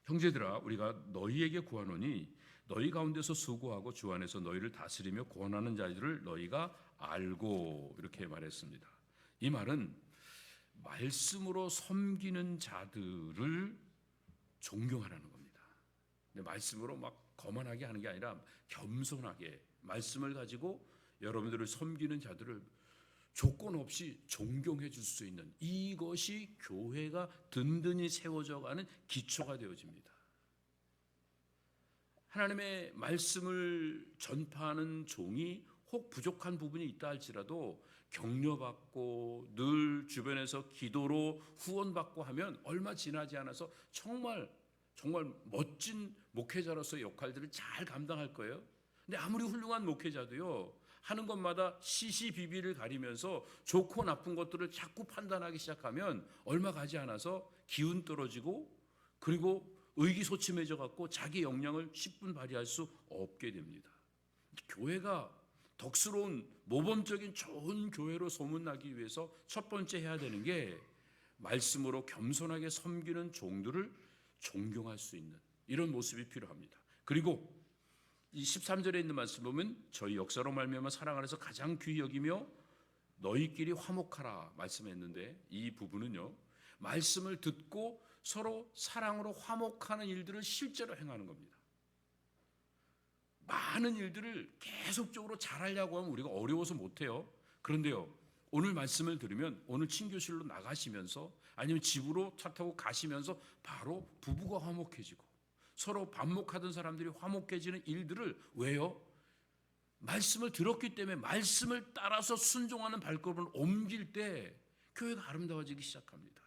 형제들아, 우리가 너희에게 구하노니 너희 가운데서 수고하고 주 안에서 너희를 다스리며 구원하는 자들을 너희가 알고, 이렇게 말했습니다. 이 말은 말씀으로 섬기는 자들을 존경하라는 겁니다. 근데 말씀으로 막 거만하게 하는 게 아니라 겸손하게 말씀을 가지고 여러분들을 섬기는 자들을 조건 없이 존경해 줄 수 있는, 이것이 교회가 든든히 세워져 가는 기초가 되어집니다. 하나님의 말씀을 전파하는 종이 혹 부족한 부분이 있다 할지라도 격려받고 늘 주변에서 기도로 후원받고 하면 얼마 지나지 않아서 정말 멋진 목회자로서의 역할들을 잘 감당할 거예요. 근데 아무리 훌륭한 목회자도요, 하는 것마다 시시비비를 가리면서 좋고 나쁜 것들을 자꾸 판단하기 시작하면 얼마 가지 않아서 기운 떨어지고 그리고 의기소침해져 갖고 자기 역량을 10분 발휘할 수 없게 됩니다. 교회가 덕스러운 모범적인 좋은 교회로 소문나기 위해서 첫 번째 해야 되는 게 말씀으로 겸손하게 섬기는 종들을 존경할 수 있는 이런 모습이 필요합니다. 그리고 이 13절에 있는 말씀 보면 저희 역사로 말미암아 사랑 안에서 가장 귀히 여기며 너희끼리 화목하라 말씀했는데, 이 부분은요 말씀을 듣고 서로 사랑으로 화목하는 일들을 실제로 행하는 겁니다. 많은 일들을 계속적으로 잘하려고 하면 우리가 어려워서 못해요. 그런데요, 오늘 말씀을 들으면 오늘 친교실로 나가시면서 아니면 집으로 차 타고 가시면서 바로 부부가 화목해지고 서로 반목하던 사람들이 화목해지는 일들을 왜요? 말씀을 들었기 때문에 말씀을 따라서 순종하는 발걸음을 옮길 때 교회가 아름다워지기 시작합니다.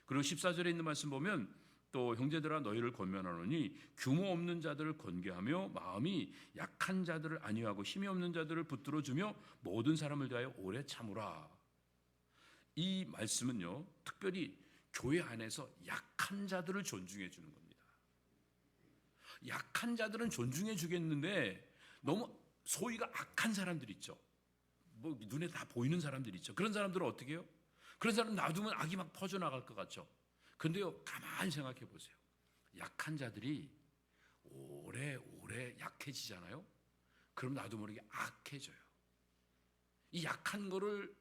그리고 14절에 있는 말씀 보면 또 형제들아 너희를 권면하노니 규모 없는 자들을 권계하며 마음이 약한 자들을 안위하고 힘이 없는 자들을 붙들어주며 모든 사람을 대하여 오래 참으라. 이 말씀은요, 특별히 교회 안에서 약한 자들을 존중해 주는 겁니다. 약한 자들은 존중해 주겠는데 너무 소위가 악한 사람들 있죠. 뭐 눈에 다 보이는 사람들 있죠. 그런 사람들은 어떻게 해요? 그런 사람 놔두면 악이 막 퍼져나갈 것 같죠. 근데요, 가만히 생각해 보세요. 약한 자들이 오래 약해지잖아요. 그럼 나도 모르게 악해져요. 이 약한 거를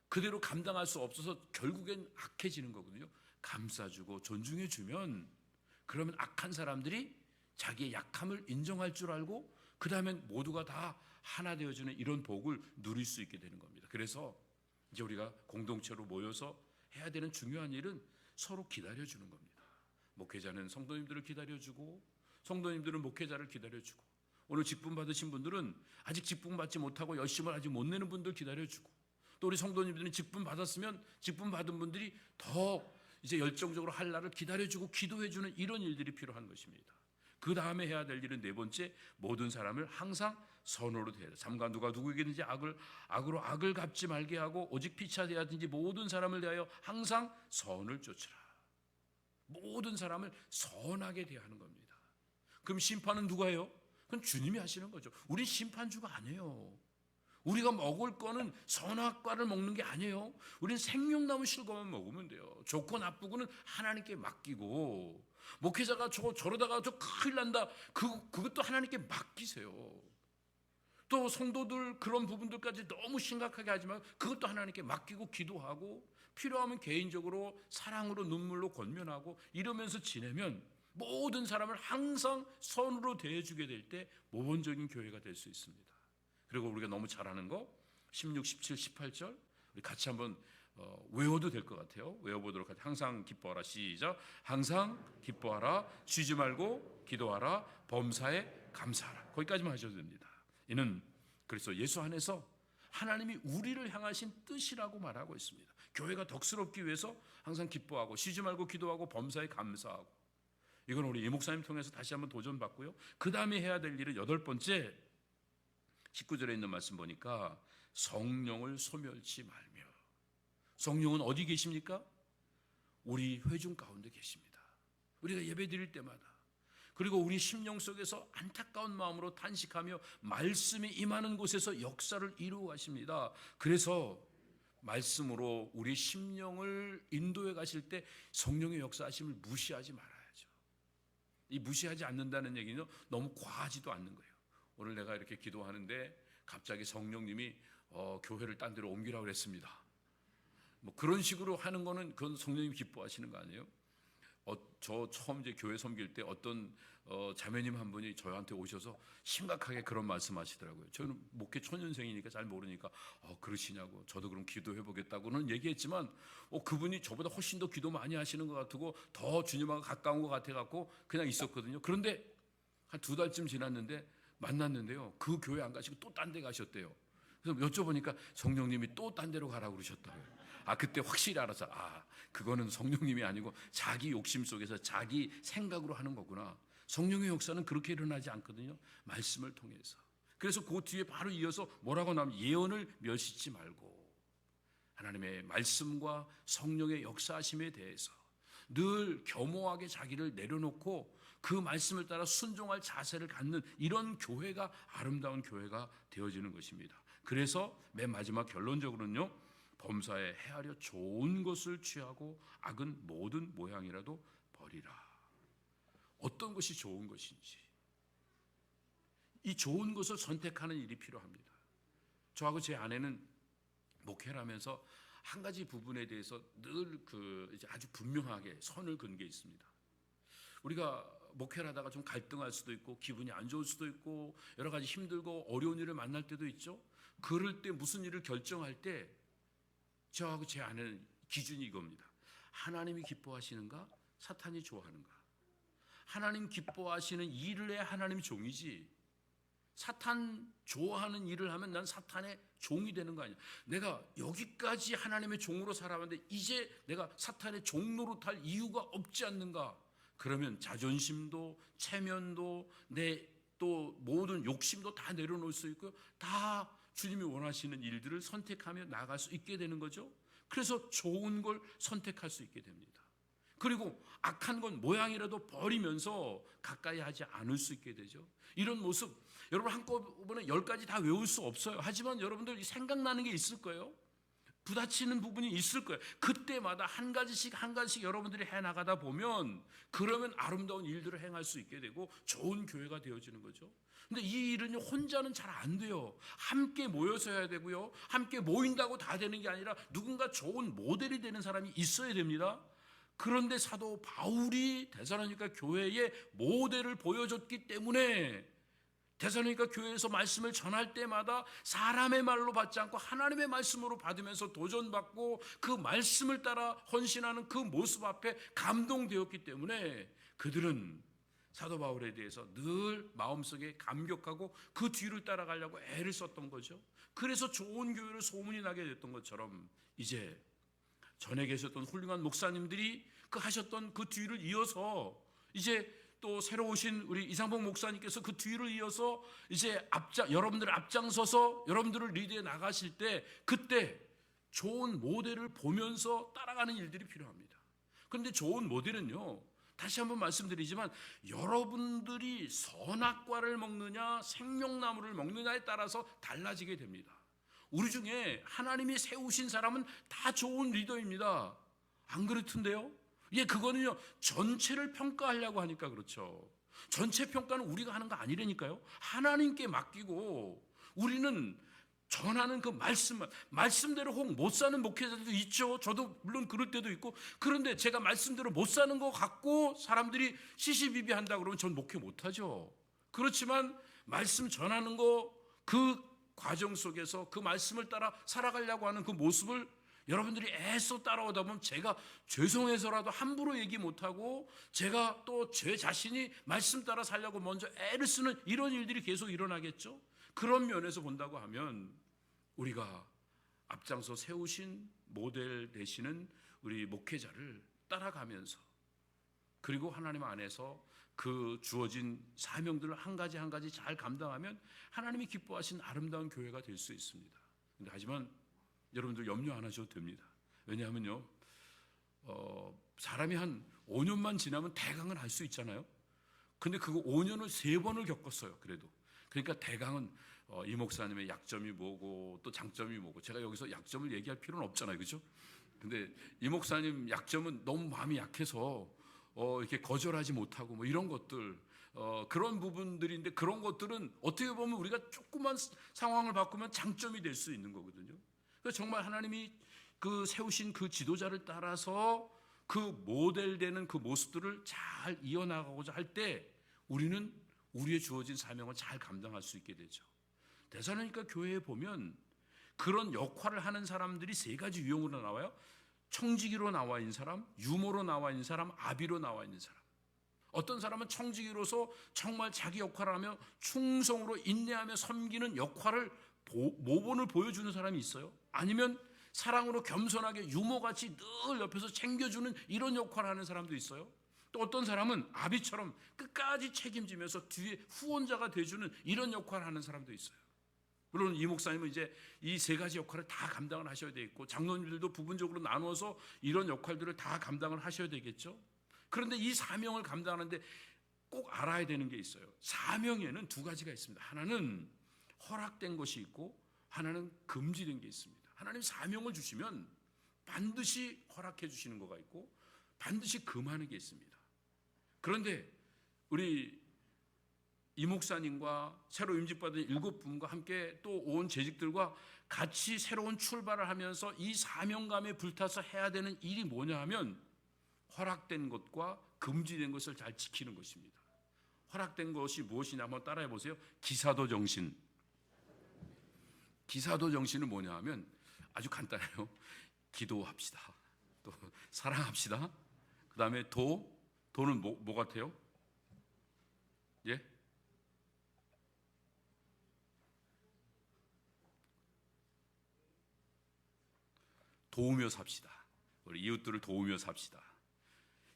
그대로 감당할 수 없어서 결국엔 악해지는 거거든요. 감싸주고 존중해주면 그러면 악한 사람들이 자기의 약함을 인정할 줄 알고 그 다음엔 모두가 다 하나 되어주는 이런 복을 누릴 수 있게 되는 겁니다. 그래서 이제 우리가 공동체로 모여서 해야 되는 중요한 일은 서로 기다려주는 겁니다. 목회자는 성도님들을 기다려주고 성도님들은 목회자를 기다려주고 오늘 직분 받으신 분들은 아직 직분 받지 못하고 열심을 아직 못 내는 분들 기다려주고 또 우리 성도님들은 직분 받았으면 직분 받은 분들이 더 이제 열정적으로 할 날을 기다려주고 기도해주는 이런 일들이 필요한 것입니다. 그 다음에 해야 될 일은 네 번째, 모든 사람을 항상 선으로 대하라. 삼가 누가 누구에게든지 악으로 악을 갚지 말게 하고 오직 피차 대하든지 모든 사람을 대하여 항상 선을 쫓으라. 모든 사람을 선하게 대하는 겁니다. 그럼 심판은 누가 해요? 그건 주님이 하시는 거죠. 우린 심판주가 아니에요. 우리가 먹을 거는 선악과를 먹는 게 아니에요. 우리는 생명나무 실과만 먹으면 돼요. 좋고 나쁘고는 하나님께 맡기고 목회자가 저러다가 저 큰일 난다. 그것도 하나님께 맡기세요. 또 성도들 그런 부분들까지 너무 심각하게 하지만 그것도 하나님께 맡기고 기도하고 필요하면 개인적으로 사랑으로 눈물로 권면하고 이러면서 지내면 모든 사람을 항상 선으로 대해주게 될 때 모범적인 교회가 될 수 있습니다. 그리고 우리가 너무 잘하는 거 16, 17, 18절 우리 같이 한번 외워도 될 것 같아요. 외워보도록 하죠. 항상 기뻐하라. 시작. 항상 기뻐하라. 쉬지 말고 기도하라. 범사에 감사하라. 거기까지만 하셔도 됩니다. 이는 그래서 예수 안에서 하나님이 우리를 향하신 뜻이라고 말하고 있습니다. 교회가 덕스럽기 위해서 항상 기뻐하고 쉬지 말고 기도하고 범사에 감사하고 이건 우리 이 목사님 통해서 다시 한번 도전받고요. 그 다음에 해야 될 일은 여덟 번째 19절에 있는 말씀 보니까 성령을 소멸치 말며. 성령은 어디 계십니까? 우리 회중 가운데 계십니다. 우리가 예배 드릴 때마다 그리고 우리 심령 속에서 안타까운 마음으로 탄식하며 말씀이 임하는 곳에서 역사를 이루어 가십니다. 그래서 말씀으로 우리 심령을 인도해 가실 때 성령의 역사하심을 무시하지 말아야죠. 이 무시하지 않는다는 얘기는 너무 과하지도 않는 거예요. 오늘 내가 이렇게 기도하는데 갑자기 성령님이 교회를 딴 데로 옮기라고 그랬습니다. 뭐 그런 식으로 하는 거는 그건 성령님 기뻐하시는 거 아니에요? 저 처음 이제 교회 섬길 때 어떤 자매님 한 분이 저한테 오셔서 심각하게 그런 말씀하시더라고요. 저는 목회 초년생이니까 잘 모르니까 그러시냐고 저도 그럼 기도해 보겠다고는 얘기했지만 그분이 저보다 훨씬 더 기도 많이 하시는 것 같고 더 주님하고 가까운 것 같아 갖고 그냥 있었거든요. 그런데 한 2달쯤 지났는데 만났는데요. 그 교회 안 가시고 또 딴 데 가셨대요. 그래서 여쭤보니까 성령님이 또 딴 데로 가라고 그러셨다고요. 그때 확실히 알아서 그거는 성령님이 아니고 자기 욕심 속에서 자기 생각으로 하는 거구나. 성령의 역사는 그렇게 일어나지 않거든요. 말씀을 통해서. 그래서 그 뒤에 바로 이어서 뭐라고 나오면 예언을 멸시치 말고 하나님의 말씀과 성령의 역사하심에 대해서 늘 겸허하게 자기를 내려놓고 그 말씀을 따라 순종할 자세를 갖는 이런 교회가 아름다운 교회가 되어지는 것입니다. 그래서 맨 마지막 결론적으로는요. 범사에 헤아려 좋은 것을 취하고 악은 모든 모양이라도 버리라. 어떤 것이 좋은 것인지 이 좋은 것을 선택하는 일이 필요합니다. 저하고 제 아내는 목회를 하면서 한 가지 부분에 대해서 늘 이제 아주 분명하게 선을 그은 게 있습니다. 우리가 목회를 하다가 좀 갈등할 수도 있고 기분이 안 좋을 수도 있고 여러 가지 힘들고 어려운 일을 만날 때도 있죠. 그럴 때 무슨 일을 결정할 때 저하고 제 아내는 기준이 이겁니다. 하나님이 기뻐하시는가? 사탄이 좋아하는가? 하나님 기뻐하시는 일을 해야 하나님 종이지, 사탄 좋아하는 일을 하면 난 사탄의 종이 되는 거 아니야. 내가 여기까지 하나님의 종으로 살아왔는데 이제 내가 사탄의 종로로 탈 이유가 없지 않는가? 그러면 자존심도 체면도 내 또 모든 욕심도 다 내려놓을 수 있고 다 주님이 원하시는 일들을 선택하며 나갈 수 있게 되는 거죠. 그래서 좋은 걸 선택할 수 있게 됩니다. 그리고 악한 건 모양이라도 버리면서 가까이 하지 않을 수 있게 되죠. 이런 모습 여러분 한꺼번에 10가지 다 외울 수 없어요. 하지만 여러분들 생각나는 게 있을 거예요. 부딪히는 부분이 있을 거예요. 그때마다 한 가지씩 여러분들이 해나가다 보면 그러면 아름다운 일들을 행할 수 있게 되고 좋은 교회가 되어지는 거죠. 근데 이 일은 혼자는 잘 안 돼요. 함께 모여서 해야 되고요. 함께 모인다고 다 되는 게 아니라 누군가 좋은 모델이 되는 사람이 있어야 됩니다. 그런데 사도 바울이 데살로니가 교회에 모델을 보여줬기 때문에 데살로니가 교회에서 말씀을 전할 때마다 사람의 말로 받지 않고 하나님의 말씀으로 받으면서 도전받고 그 말씀을 따라 헌신하는 그 모습 앞에 감동되었기 때문에 그들은 사도 바울에 대해서 늘 마음속에 감격하고 그 뒤를 따라가려고 애를 썼던 거죠. 그래서 좋은 교회로 소문이 나게 됐던 것처럼 이제 전에 계셨던 훌륭한 목사님들이 그 하셨던 그 뒤를 이어서 이제 또 새로 오신 우리 이상복 목사님께서 그 뒤를 이어서 이제 여러분들 앞장서서 여러분들을 리드해 나가실 때 그때 좋은 모델을 보면서 따라가는 일들이 필요합니다. 그런데 좋은 모델은요, 다시 한번 말씀드리지만 여러분들이 선악과를 먹느냐 생명나무를 먹느냐에 따라서 달라지게 됩니다. 우리 중에 하나님이 세우신 사람은 다 좋은 리더입니다. 안 그렇던데요? 예, 그거는요 전체를 평가하려고 하니까 그렇죠. 전체 평가는 우리가 하는 거 아니라니까요. 하나님께 맡기고 우리는 전하는 그 말씀대로 혹 못 사는 목회자들도 있죠. 저도 물론 그럴 때도 있고. 그런데 제가 말씀대로 못 사는 거 갖고 사람들이 시시비비 한다 그러면 전 목회 못하죠. 그렇지만 말씀 전하는 거 그 과정 속에서 그 말씀을 따라 살아가려고 하는 그 모습을 여러분들이 애써 따라오다 보면 제가 죄송해서라도 함부로 얘기 못하고 제가 또 제 자신이 말씀 따라 살려고 먼저 애를 쓰는 이런 일들이 계속 일어나겠죠. 그런 면에서 본다고 하면 우리가 앞장서 세우신 모델 되시는 우리 목회자를 따라가면서 그리고 하나님 안에서 그 주어진 사명들을 한 가지 한 가지 잘 감당하면 하나님이 기뻐하신 아름다운 교회가 될 수 있습니다. 근데 하지만 여러분들 염려 안 하셔도 됩니다. 왜냐하면요, 사람이 한 5년만 지나면 대강은 할 수 있잖아요. 근데 그거 5년을 3번을 겪었어요. 그래도. 그러니까 대강은 이 목사님의 약점이 뭐고 또 장점이 뭐고 제가 여기서 약점을 얘기할 필요는 없잖아요. 그렇죠? 근데 이 목사님 약점은 너무 마음이 약해서 이렇게 거절하지 못하고 뭐 이런 것들 그런 부분들인데 그런 것들은 어떻게 보면 우리가 조그만 상황을 바꾸면 장점이 될 수 있는 거거든요. 그래서 정말 하나님이 그 세우신 그 지도자를 따라서 그 모델되는 그 모습들을 잘 이어나가고자 할 때 우리는 우리의 주어진 사명을 잘 감당할 수 있게 되죠. 데살로니가 교회에 보면 그런 역할을 하는 사람들이 3가지 유형으로 나와요. 청지기로 나와 있는 사람, 유모로 나와 있는 사람, 아비로 나와 있는 사람. 어떤 사람은 청지기로서 정말 자기 역할을 하며 충성으로 인내하며 섬기는 역할을 모본을 보여주는 사람이 있어요. 아니면 사랑으로 겸손하게 유모같이 늘 옆에서 챙겨주는 이런 역할을 하는 사람도 있어요. 또 어떤 사람은 아비처럼 끝까지 책임지면서 뒤에 후원자가 돼주는 이런 역할을 하는 사람도 있어요. 물론 이 목사님은 이제 이 3가지 역할을 다 감당을 하셔야 되겠고 장로님들도 부분적으로 나누어서 이런 역할들을 다 감당을 하셔야 되겠죠. 그런데 이 사명을 감당하는데 꼭 알아야 되는 게 있어요. 사명에는 2가지가 있습니다. 하나는 허락된 것이 있고 하나는 금지된 게 있습니다. 하나님 사명을 주시면 반드시 허락해 주시는 거가 있고 반드시 금하는 게 있습니다. 그런데 우리 이 목사님과 새로 임직받은 7분과 함께 또 온 재직들과 같이 새로운 출발을 하면서 이 사명감에 불타서 해야 되는 일이 뭐냐 하면 허락된 것과 금지된 것을 잘 지키는 것입니다. 허락된 것이 무엇이냐 한번 따라해 보세요. 기사도 정신. 기사도 정신은 뭐냐 하면 아주 간단해요. 기도합시다. 또 사랑합시다. 그 다음에 도는 뭐 같아요? 예? 도우며 삽시다. 우리 이웃들을 도우며 삽시다.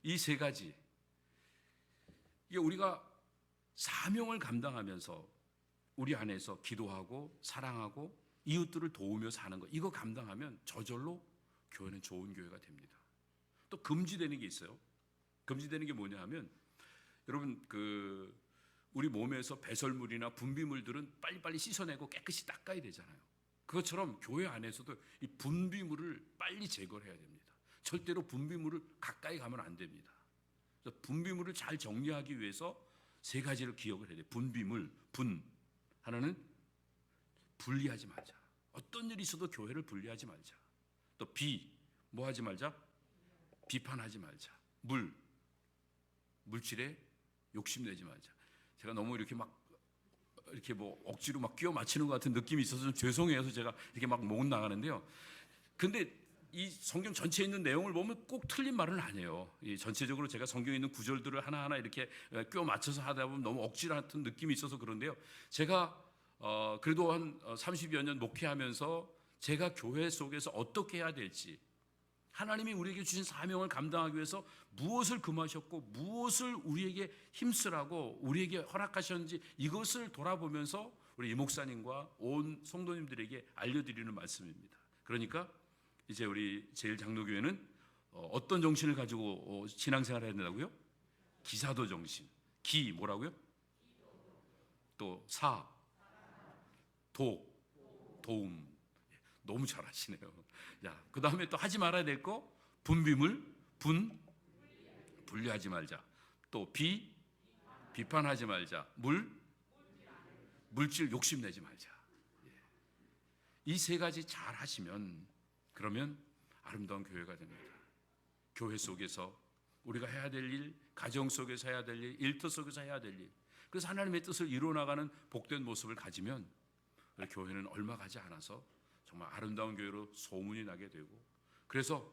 이 세 가지, 이게 우리가 사명을 감당하면서 우리 안에서 기도하고 사랑하고 이웃들을 도우며 사는 것, 이거 감당하면 저절로 교회는 좋은 교회가 됩니다. 또 금지되는 게 있어요. 금지되는 게 뭐냐 하면, 여러분 우리 몸에서 배설물이나 분비물들은 빨리빨리 씻어내고 깨끗이 닦아야 되잖아요. 그것처럼 교회 안에서도 이 분비물을 빨리 제거를 해야 됩니다. 절대로 분비물을 가까이 가면 안 됩니다. 그래서 분비물을 잘 정리하기 위해서 세 가지를 기억을 해야 돼요. 분비물, 하나는 분리하지 말자. 어떤 일이 있어도 교회를 분리하지 말자. 또 뭐 하지 말자? 비판하지 말자. 물질에 욕심내지 말자. 제가 너무 이렇게 억지로 끼워 맞추는 것 같은 느낌이 있어서 좀 죄송해서 제가 이렇게 못 나가는데요. 근데 이 성경 전체에 있는 내용을 보면 꼭 틀린 말은 아니에요. 이 전체적으로 제가 성경에 있는 구절들을 하나하나 이렇게 끼워 맞춰서 하다 보면 너무 억지로 같은 느낌이 있어서 그런데요. 제가 그래도 한 30여 년 목회하면서 제가 교회 속에서 어떻게 해야 될지, 하나님이 우리에게 주신 사명을 감당하기 위해서 무엇을 금하셨고 무엇을 우리에게 힘쓰라고 우리에게 허락하셨는지, 이것을 돌아보면서 우리 이 목사님과 온 성도님들에게 알려드리는 말씀입니다. 그러니까 이제 우리 제일장로교회는 어떤 정신을 가지고 신앙생활을 해야 된다고요? 기사도 정신. 뭐라고요? 또 도움. 너무 잘하시네요. 그 다음에 또 하지 말아야 될 거, 분비물, 분리하지 말자. 또 비판하지 말자. 물질 욕심내지 말자. 이 세 가지 잘 하시면, 그러면 아름다운 교회가 됩니다. 교회 속에서 우리가 해야 될 일, 가정 속에서 해야 될 일, 일터 속에서 해야 될 일, 그래서 하나님의 뜻을 이루어나가는 복된 모습을 가지면 우리 교회는 얼마 가지 않아서 정말 아름다운 교회로 소문이 나게 되고, 그래서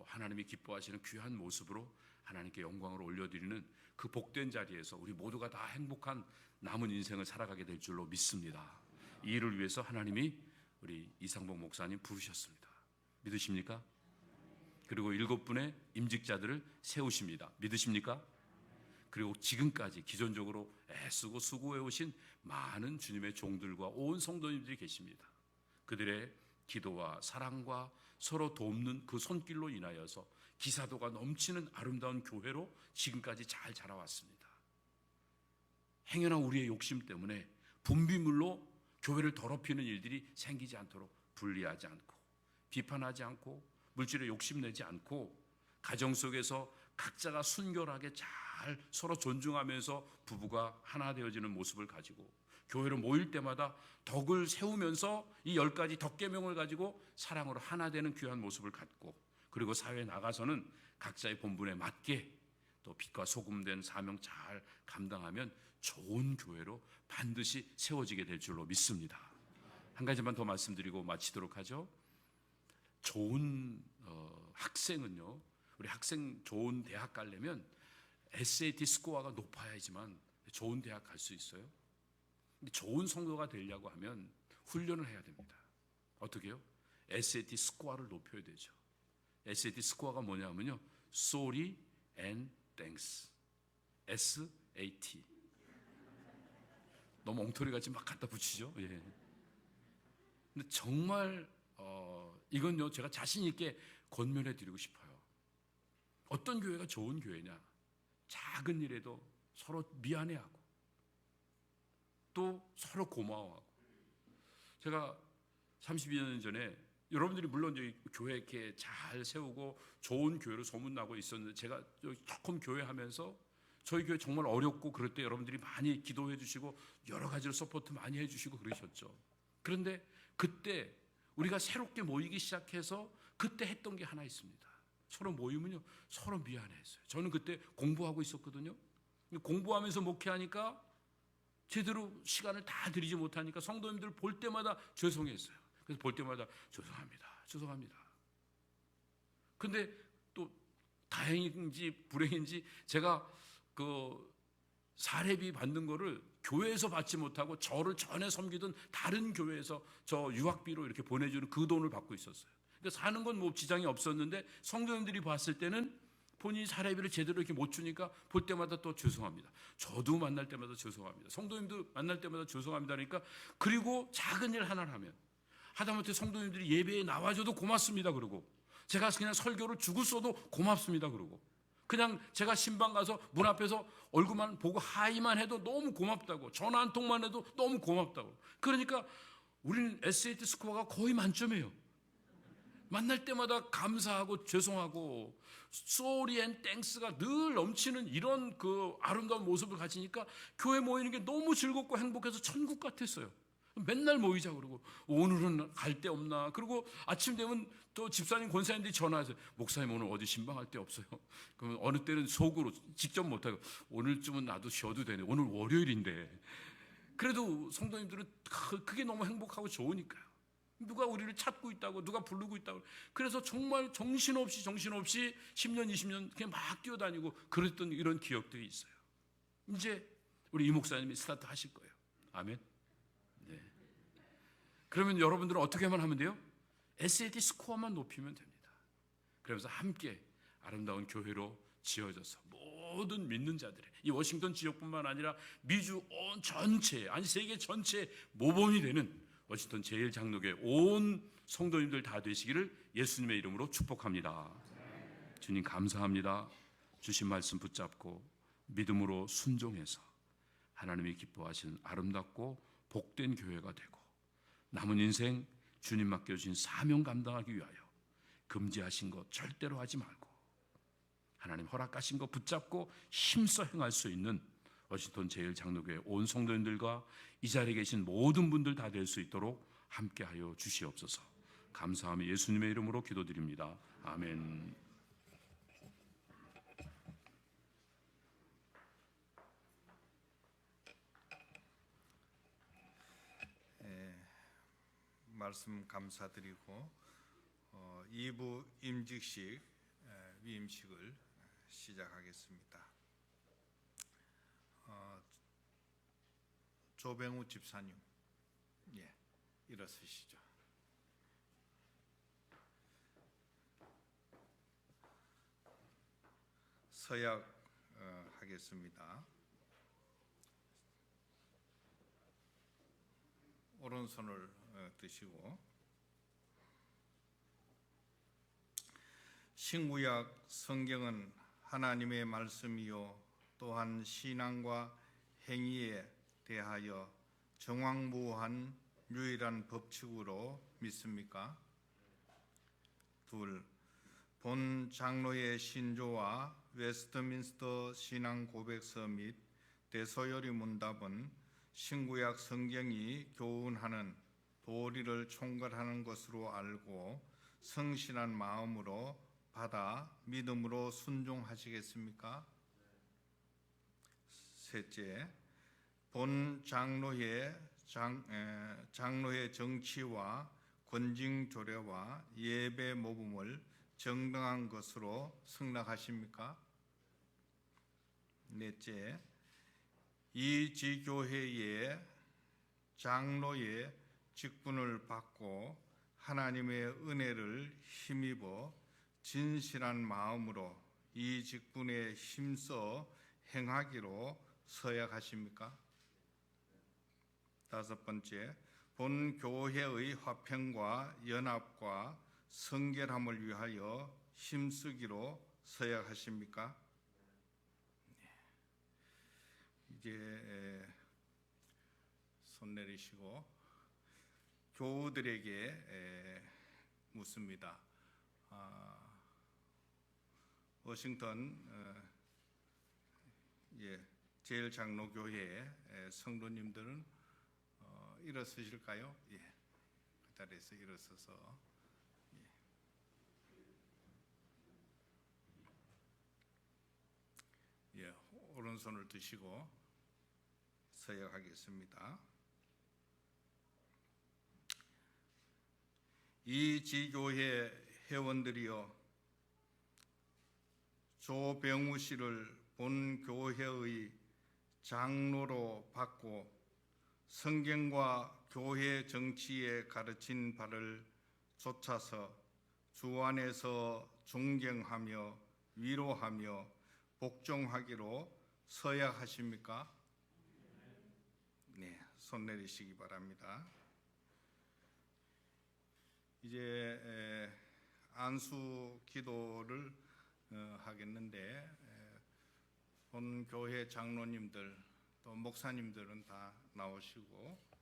하나님이 기뻐하시는 귀한 모습으로 하나님께 영광을 올려드리는 그 복된 자리에서 우리 모두가 다 행복한 남은 인생을 살아가게 될 줄로 믿습니다. 이 일을 위해서 하나님이 우리 이상복 목사님 부르셨습니다. 믿으십니까? 그리고 7분의 임직자들을 세우십니다. 믿으십니까? 그리고 지금까지 기존적으로 애쓰고 수고해 오신 많은 주님의 종들과 온 성도님들이 계십니다. 그들의 기도와 사랑과 서로 돕는 그 손길로 인하여서 기사도가 넘치는 아름다운 교회로 지금까지 잘 자라왔습니다. 행여나 우리의 욕심 때문에 분비물로 교회를 더럽히는 일들이 생기지 않도록 분리하지 않고, 비판하지 않고, 물질에 욕심내지 않고, 가정 속에서 각자가 순결하게 잘 서로 존중하면서 부부가 하나 되어지는 모습을 가지고, 교회로 모일 때마다 덕을 세우면서 이 10가지 덕계명을 가지고 사랑으로 하나 되는 귀한 모습을 갖고, 그리고 사회에 나가서는 각자의 본분에 맞게 또 빛과 소금 된 사명 잘 감당하면 좋은 교회로 반드시 세워지게 될 줄로 믿습니다. 한 가지만 더 말씀드리고 마치도록 하죠. 좋은 학생은요, 우리 학생 좋은 대학 가려면 SAT 스코어가 높아야지만 좋은 대학 갈 수 있어요. 근데 좋은 성도가 되려고 하면 훈련을 해야 됩니다. 어떻게 해요? SAT 스코어를 높여야 되죠. SAT 스코어가 뭐냐면요, Sorry and Thanks. SAT. 너무 엉터리같이 막 갖다 붙이죠. 예. 근데 정말 이건요, 제가 자신 있게 권면해 드리고 싶어요. 어떤 교회가 좋은 교회냐? 작은 일에도 서로 미안해하고 또 서로 고마워하고. 제가 32년 전에, 여러분들이 물론 이제 교회 이렇게 잘 세우고 좋은 교회로 소문나고 있었는데, 제가 조금 교회 하면서 저희 교회 정말 어렵고 그럴 때 여러분들이 많이 기도해 주시고 여러 가지로 서포트 많이 해 주시고 그러셨죠. 그런데 그때 우리가 새롭게 모이기 시작해서 그때 했던 게 하나 있습니다. 서로 모이면요, 서로 미안해했어요. 저는 그때 공부하고 있었거든요. 공부하면서 목회하니까 제대로 시간을 다 드리지 못하니까 성도님들 볼 때마다 죄송했어요. 그래서 볼 때마다 죄송합니다. 근데 또 다행인지 불행인지 제가 사례비 받는 거를 교회에서 받지 못하고 저를 전에 섬기던 다른 교회에서 저 유학비로 이렇게 보내주는 그 돈을 받고 있었어요. 그러니까 사는 건 뭐 지장이 없었는데 성도님들이 봤을 때는 본인이 사례비를 제대로 이렇게 못 주니까 볼 때마다 또 죄송합니다. 저도 만날 때마다 죄송합니다. 성도님도 만날 때마다 죄송합니다. 그러니까 그리고 작은 일 하나를 하면 하다못해 성도님들이 예배에 나와줘도 고맙습니다. 그러고 제가 그냥 설교를 죽을 써도 고맙습니다. 그러고 그냥 제가 신방 가서 문 앞에서 얼굴만 보고 하이만 해도 너무 고맙다고, 전화 한 통만 해도 너무 고맙다고. 그러니까 우리는 SAT 스코어가 거의 만점이에요. 만날 때마다 감사하고 죄송하고 sorry and thanks가 늘 넘치는 이런 그 아름다운 모습을 가지니까 교회 모이는 게 너무 즐겁고 행복해서 천국 같았어요. 맨날 모이자 그러고 오늘은 갈 데 없나. 그리고 아침 되면 또 집사님 권사님들이 전화하세요. 목사님 오늘 어디 신방할 데 없어요. 그러면 어느 때는 속으로 직접 못하고 오늘쯤은 나도 쉬어도 되네. 오늘 월요일인데. 그래도 성도님들은 그게 너무 행복하고 좋으니까요. 누가 우리를 찾고 있다고, 누가 부르고 있다고. 그래서 정말 정신없이 10년 20년 그냥 막 뛰어다니고 그랬던 이런 기억들이 있어요. 이제 우리 이 목사님이 스타트 하실 거예요. 아멘. 네. 그러면 여러분들은 어떻게만 하면 돼요? SAT 스코어만 높이면 됩니다. 그러면서 함께 아름다운 교회로 지어져서 모든 믿는 자들의 이 워싱턴 지역뿐만 아니라 미주 온 전체, 아니 세계 전체 모범이 되는 워싱턴 제1장로교회 온 성도님들 다 되시기를 예수님의 이름으로 축복합니다. 주님 감사합니다. 주신 말씀 붙잡고 믿음으로 순종해서 하나님이 기뻐하시는 아름답고 복된 교회가 되고 남은 인생 주님 맡겨주신 사명 감당하기 위하여 금지하신 것 절대로 하지 말고 하나님 허락하신 것 붙잡고 힘써 행할 수 있는 워싱턴 제1장로교회 온 성도님들과 이 자리에 계신 모든 분들 다 될 수 있도록 함께하여 주시옵소서. 감사하며 예수님의 이름으로 기도드립니다. 아멘. 말씀 감사드리고 2부 임직식 위임식을 시작하겠습니다. 조병우 집사님, 일어서시죠. 서약 하겠습니다. 오른손을 드시고 신구약 성경은 하나님의 말씀이요 또한 신앙과 행위에 대하여 정황무한 유일한 법칙으로 믿습니까? 둘, 본 장로의 신조와 웨스트민스터 신앙 고백서 및 대소요리 문답은 신구약 성경이 교훈하는 도리를 총괄하는 것으로 알고 성실한 마음으로 받아 믿음으로 순종하시겠습니까? 셋째, 본 장로의 정치와 권징 조례와 예배 모범을 정당한 것으로 승낙하십니까? 넷째, 이 지교회의 장로의 직분을 받고 하나님의 은혜를 힘입어 진실한 마음으로 이 직분에 힘써 행하기로 서약하십니까? 다섯 번째, 본 교회의 화평과 연합과 성결함을 위하여 힘쓰기로 서약하십니까? 이제 손 내리시고 교우들에게 묻습니다. 워싱턴 제1장로교회 성도님들은 일어서실까요? 그 자리에서 일어서서 오른손을 드시고 서약하겠습니다. 이 지교회 회원들이여, 조병우 씨를 본 교회의 장로로 받고 성경과 교회 정치에 가르친 바를 쫓아서 주 안에서 존경하며 위로하며 복종하기로 서약하십니까? 네, 손 내리시기 바랍니다. 이제 안수 기도를 하겠는데 본 교회 장로님들 또 목사님들은 다 나오시고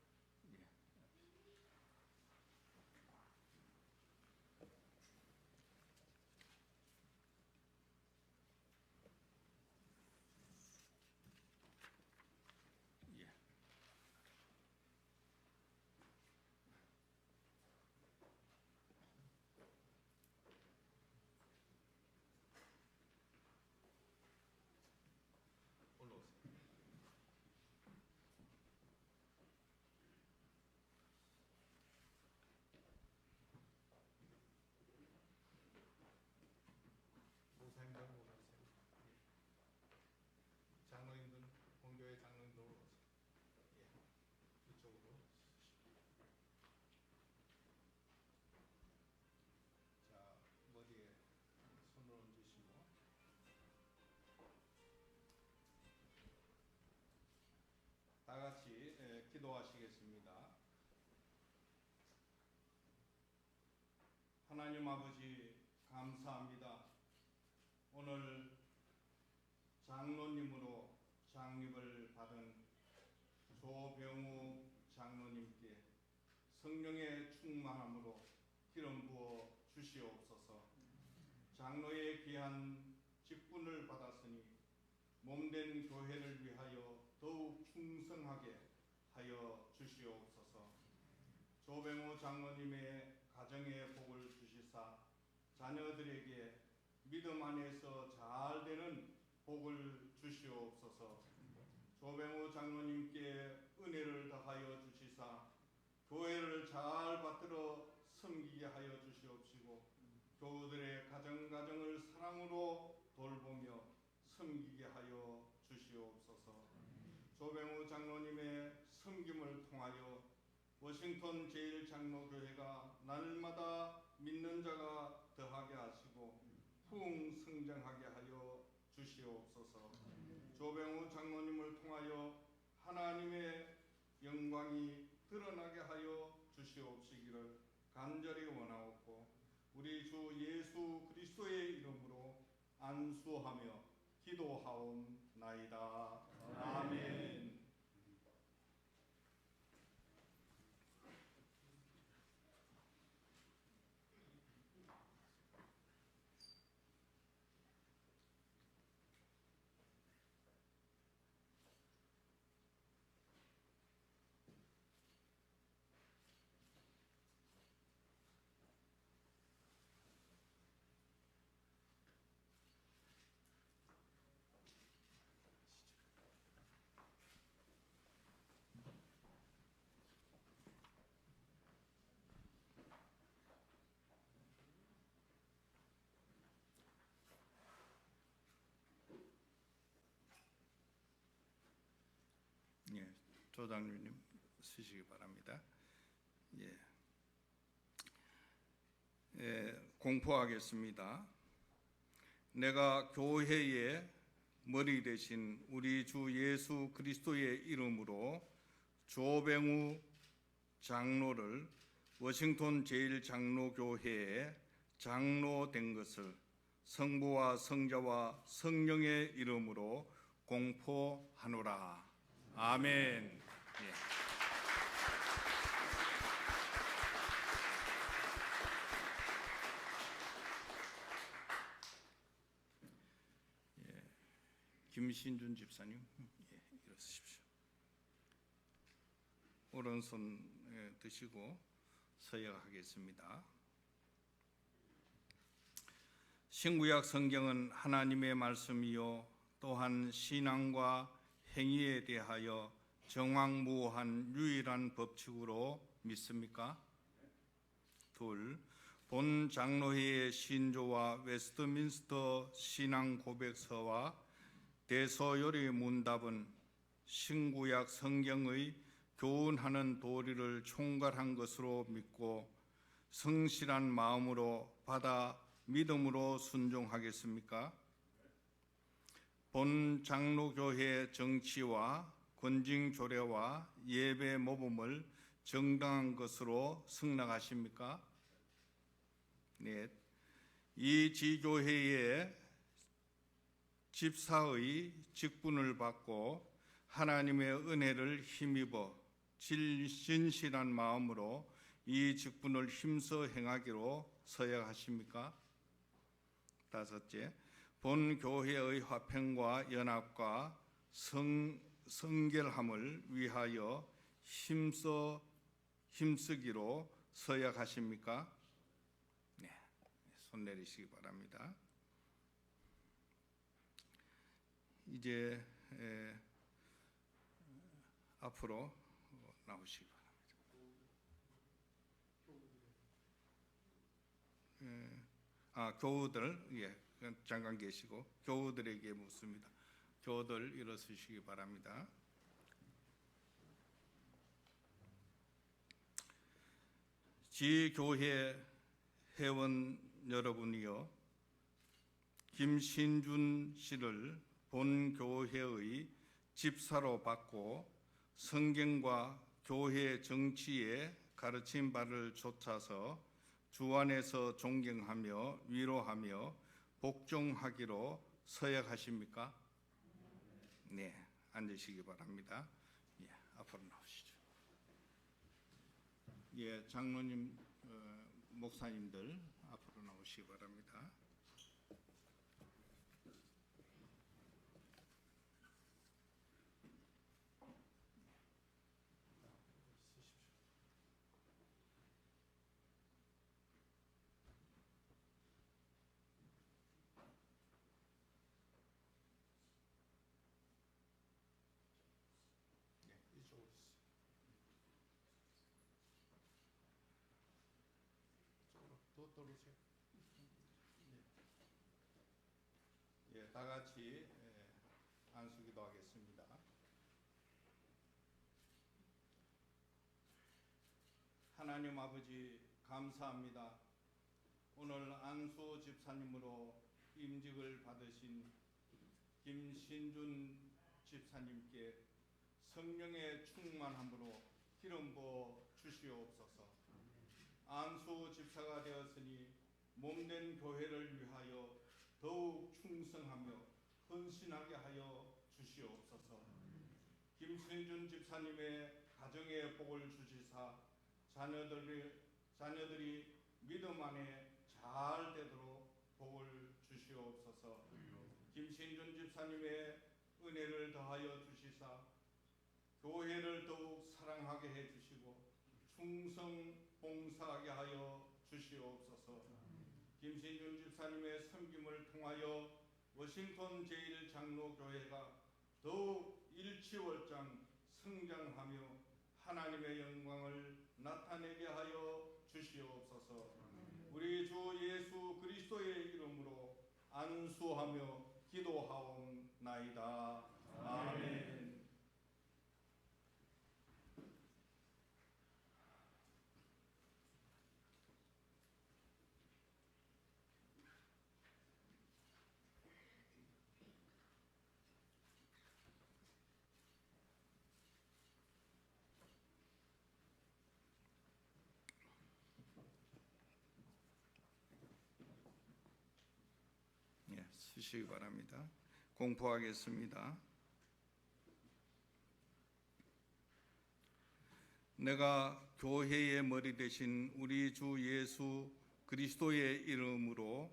장로님들, 본교회 장로님들 이쪽으로. 자, 머리에 손을 얹으시고 다 같이 기도하시겠습니다. 하나님 아버지 감사합니다. 오늘 장로님으로 장립을 받은 조병우 장로님께 성령의 충만함으로 기름 부어 주시옵소서. 장로의 귀한 직분을 받았으니 몸된 교회를 위하여 더욱 충성하게 하여 주시옵소서. 조병우 장로님의 가정에 복을 주시사 자녀들에게 믿음 안에서 잘 되는 복을 주시옵소서. 조병우 장로님께 은혜를 더하여 주시사 교회를 잘 받들어 섬기게 하여 주시옵시고 교우들의 가정을 사랑으로 돌보며 섬기게 하여 주시옵소서. 조병우 장로님의 섬김을 통하여 워싱턴 제1장로교회가 날마다 믿는 자가 더하게 하시고 풍성장하게 하여 주시옵소서. 조병우 장로님을 통하여 하나님의 영광이 드러나게 하여 주시옵시기를 간절히 원하옵고 우리 주 예수 그리스도의 이름으로 안수하며 기도하옵나이다. 아멘. 예, 조장로님 쓰시기 바랍니다. 공포하겠습니다. 내가 교회의 머리 대신 우리 주 예수 그리스도의 이름으로 조병우 장로를 워싱턴 제1장로교회에 장로된 것을 성부와 성자와 성령의 이름으로 공포하노라. 아멘. 김신준 집사님, 일어서십시오. 오른손 드시고 서약하겠습니다. 신구약 성경은 하나님의 말씀이요 또한 신앙과 행위에 대하여 정확무한 유일한 법칙으로 믿습니까? 둘, 본 장로회의 신조와 웨스트민스터 신앙 고백서와 대서열의 문답은 신구약 성경의 교훈하는 도리를 총괄한 것으로 믿고 성실한 마음으로 받아 믿음으로 순종하겠습니까? 본 장로교회 정치와 권징 조례와 예배 모범을 정당한 것으로 승낙하십니까? 네. 이 지교회의 집사의 직분을 받고 하나님의 은혜를 힘입어 진실한 마음으로 이 직분을 힘써 행하기로 서약하십니까? 다섯째, 본 교회의 화평과 연합과 성결함을 위하여 힘쓰기로 서약하십니까? 네, 손 내리시기 바랍니다. 이제 앞으로 나오시기 바랍니다. 교우들, 잠깐 계시고 교우들에게 묻습니다. 교우들 일어서시기 바랍니다. 지교회 회원 여러분이여, 김신준 씨를 본 교회의 집사로 받고 성경과 교회 정치의 가르친 바를 좇아서 주 안에서 존경하며 위로하며 복종하기로 서약하십니까? 네, 앉으시기 바랍니다. 예, 앞으로 나오시죠. 예, 장로님, 목사님들 앞으로 나오시기 바랍니다. 떠오르세요. 예, 다 같이 안수기도 하겠습니다. 하나님 아버지, 감사합니다. 오늘 안수 집사님으로 임직을 받으신 김신준 집사님께 성령의 충만함으로 기름 부어 주시옵소서. 안수 집사가 되었으니 몸된 교회를 위하여 더욱 충성하며 헌신하게 하여 주시옵소서. 김신준 집사님의 가정에 복을 주시사 자녀들이 믿음 안에 잘 되도록 복을 주시옵소서. 김신준 집사님의 은혜를 더하여 주시사 교회를 더욱 사랑하게 해주시고 충성 봉사하게 하여 주시옵소서. 김신준 집사님의 섬김을 통하여 워싱턴 제1장로교회가 더욱 일치월장 성장하며 하나님의 영광을 나타내게 하여 주시옵소서. 우리 주 예수 그리스도의 이름으로 안수하며 기도하옵나이다. 아멘. 쓰시기 바랍니다. 공포하겠습니다. 내가 교회의 머리 되신 우리 주 예수 그리스도의 이름으로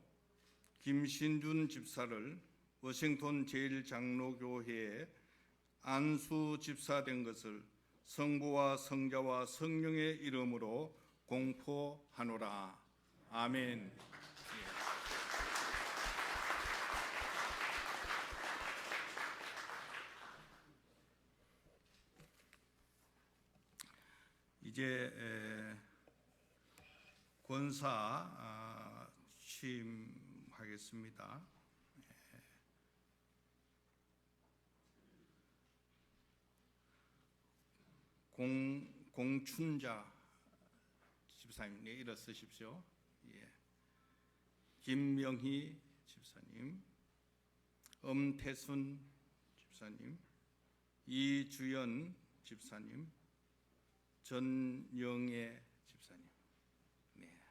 김신준 집사를 워싱턴 제1장로교회에 안수 집사된 것을 성부와 성자와 성령의 이름으로 공포하노라. 아멘. 이제 권사 취임하겠습니다. 공춘자 집사님, 네, 일어서십시오. 예. 김명희 집사님, 엄태순 집사님, 이주연 집사님, 전영애 집사님, 네,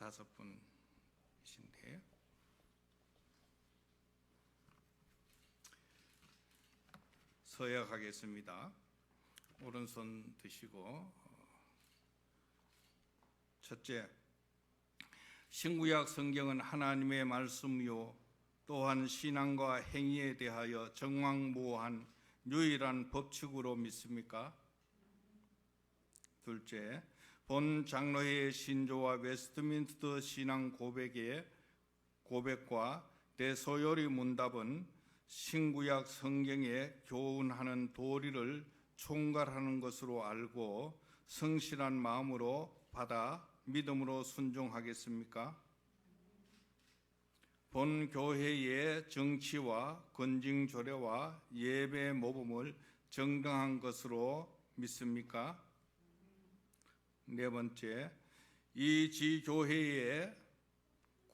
5분이신데 서약하겠습니다. 오른손 드시고, 첫째, 신구약 성경은 하나님의 말씀이요 또한 신앙과 행위에 대하여 정황무오한 유일한 법칙으로 믿습니까? 둘째, 본 장로회의 신조와 웨스트민스터 신앙 고백과 대소요리 문답은 신구약 성경에 교훈하는 도리를 총괄하는 것으로 알고 성실한 마음으로 받아 믿음으로 순종하겠습니까? 본 교회의 정치와 건징 조례와 예배 모범을 정당한 것으로 믿습니까? 네 번째, 이 지교회의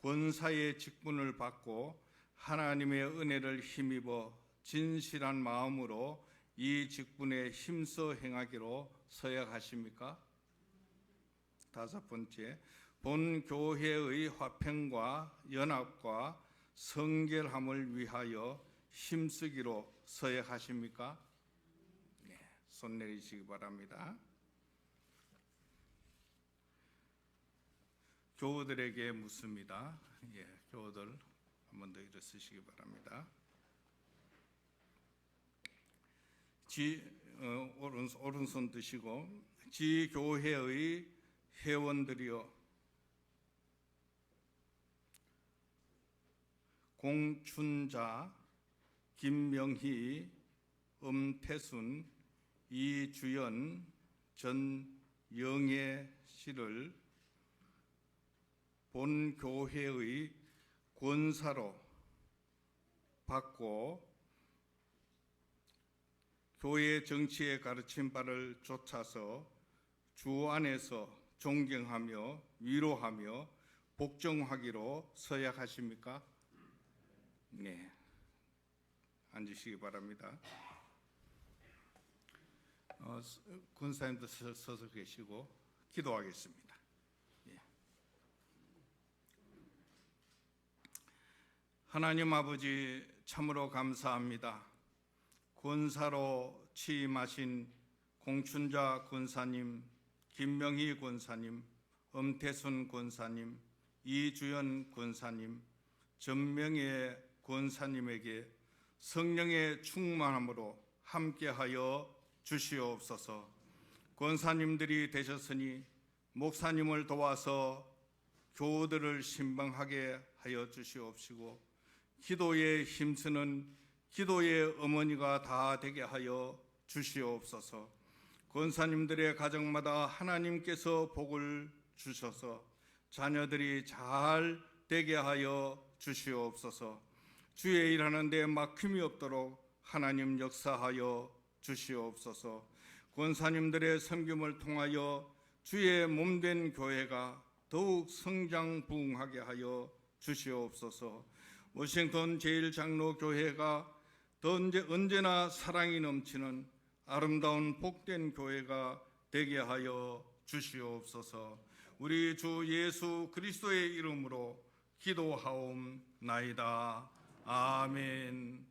권사의 직분을 받고 하나님의 은혜를 힘입어 진실한 마음으로 이 직분에 힘써 행하기로 서약하십니까? 다섯 번째, 본 교회의 화평과 연합과 성결함을 위하여 힘쓰기로 서약하십니까? 네, 손 내리시기 바랍니다. 교우들에게 묻습니다. 예, 교우들 한 번 더 일어서시기 바랍니다. 오른손 드시고, 지교회의 회원들이여, 공춘자, 김명희, 엄태순, 이주연, 전영애 씨를 본 교회의 권사로 받고 교회 정치의 가르친 바를 쫓아서 주 안에서 존경하며 위로하며 복종하기로 서약하십니까? 네, 앉으시기 바랍니다. 권사님도 서서 계시고 기도하겠습니다. 예. 하나님 아버지, 참으로 감사합니다. 권사로 취임하신 공춘자 권사님, 김명희 권사님, 엄태순 권사님, 이주연 권사님, 전명의 권사님에게 성령의 충만함으로 함께하여 주시옵소서. 권사님들이 되셨으니 목사님을 도와서 교우들을 신방하게 하여 주시옵시고, 기도에 힘쓰는 기도의 어머니가 다 되게 하여 주시옵소서. 권사님들의 가정마다 하나님께서 복을 주셔서 자녀들이 잘 되게 하여 주시옵소서. 주의 일하는 데 막힘이 없도록 하나님 역사하여 주시옵소서. 권사님들의 섬김을 통하여 주의 몸된 교회가 더욱 성장 부흥하게 하여 주시옵소서. 워싱턴 제1장로교회가 언제나 사랑이 넘치는 아름다운 복된 교회가 되게 하여 주시옵소서. 우리 주 예수 그리스도의 이름으로 기도하옵나이다. 아멘.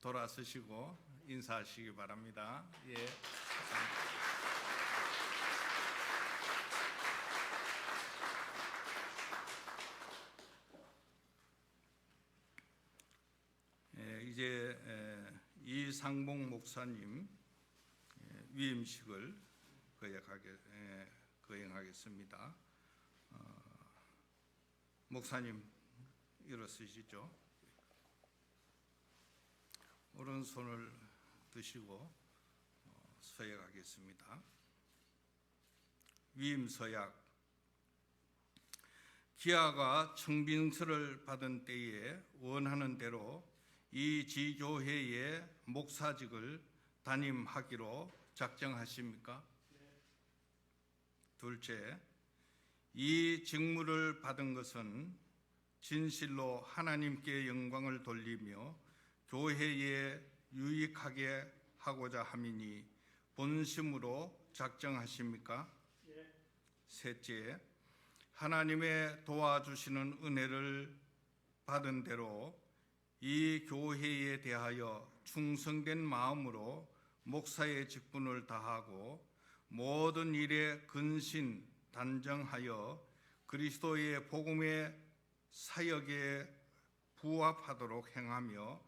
돌아서시고 인사하시기 바랍니다. 예. 이제 이상봉 목사님 위임식을 거행하겠습니다. 목사님 일어서시죠. 오른손을 드시고 서약하겠습니다. 위임 서약. 기아가 청빙서를 받은 때에 원하는 대로 이 지교회의 목사직을 담임하기로 작정하십니까? 둘째, 이 직무를 받은 것은 진실로 하나님께 영광을 돌리며 교회에 유익하게 하고자 함이니 본심으로 작정하십니까? 셋째, 하나님의 도와주시는 은혜를 받은 대로 이 교회에 대하여 충성된 마음으로 목사의 직분을 다하고 모든 일에 근신 단정하여 그리스도의 복음의 사역에 부합하도록 행하며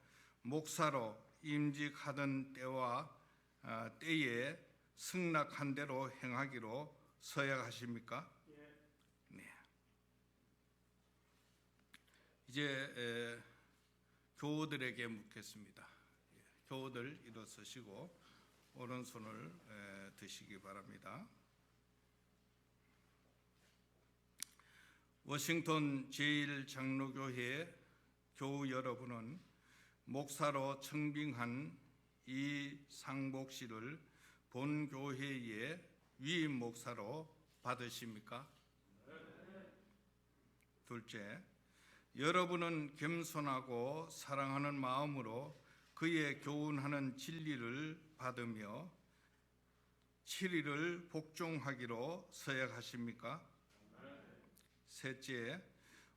목사로 임직하던 때에 승낙한 대로 행하기로 서약하십니까? 네. 이제 교우들에게 묻겠습니다. 교우들 일어서시고 오른손을 드시기 바랍니다. 워싱턴 제1장로교회 교우 여러분은 목사로 청빙한 이상복 씨를 본교회의 위임 목사로 받으십니까? 둘째, 여러분은 겸손하고 사랑하는 마음으로 그의 교훈하는 진리를 받으며 7일을 복종하기로 서약하십니까? 셋째,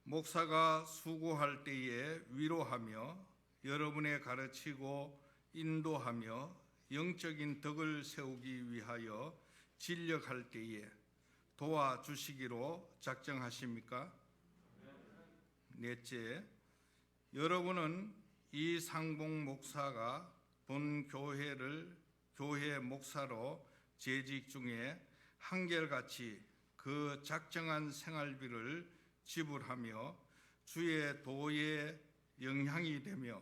목사가 수고할 때에 위로하며 여러분의 가르치고 인도하며 영적인 덕을 세우기 위하여 진력할 때에 도와주시기로 작정하십니까? 넷째, 여러분은 이상복 목사가 본 교회 목사로 재직 중에 한결같이 그 작정한 생활비를 지불하며 주의 도에 영향이 되며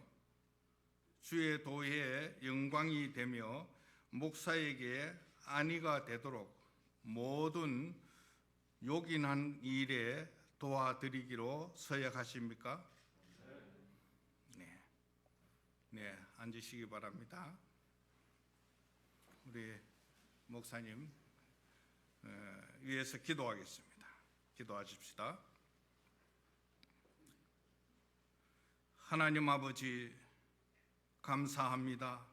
주의 도에 영광이 되며 목사에게 안위가 되도록 모든 요긴한 일에 도와드리기로 서약하십니까? 네, 앉으시기 바랍니다. 우리 목사님 위해서 기도하겠습니다. 기도하십시다. 하나님 아버지 감사합니다.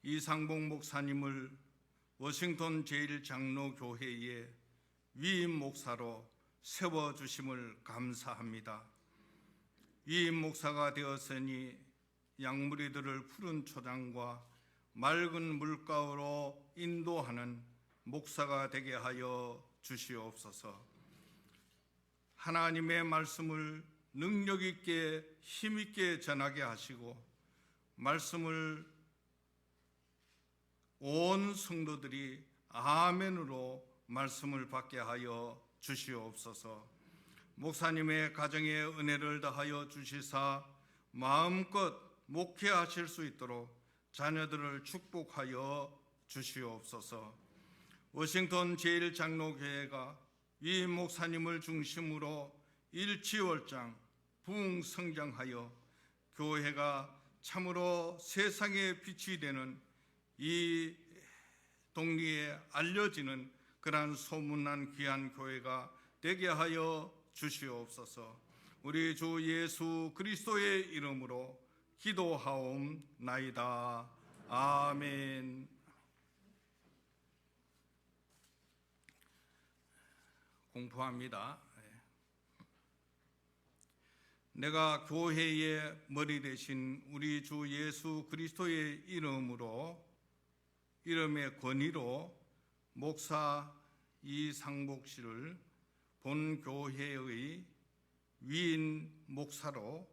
이상복 목사님을 워싱턴 제1장로교회의 위임 목사로 세워주심을 감사합니다. 위임 목사가 되었으니 양무리들을 푸른 초장과 맑은 물가로 인도하는 목사가 되게 하여 주시옵소서. 하나님의 말씀을 능력 있게 힘 있게 전하게 하시고 말씀을 온 성도들이 아멘으로 말씀을 받게 하여 주시옵소서. 목사님의 가정에 은혜를 더하여 주시사 마음껏 목회하실 수 있도록 자녀들을 축복하여 주시옵소서. 워싱턴 제1장로교회가 위임 목사님을 중심으로 일치월장 부흥성장하여 교회가 참으로 세상의 빛이 되는 이 동리에 알려지는 그러한 소문난 귀한 교회가 되게 하여 주시옵소서. 우리 주 예수 그리스도의 이름으로 기도하옵나이다. 아멘. 공포합니다. 내가 교회의 머리 대신 우리 주 예수 그리스도의 이름의 권위로 목사 이상복 씨를 본 교회의 위인 목사로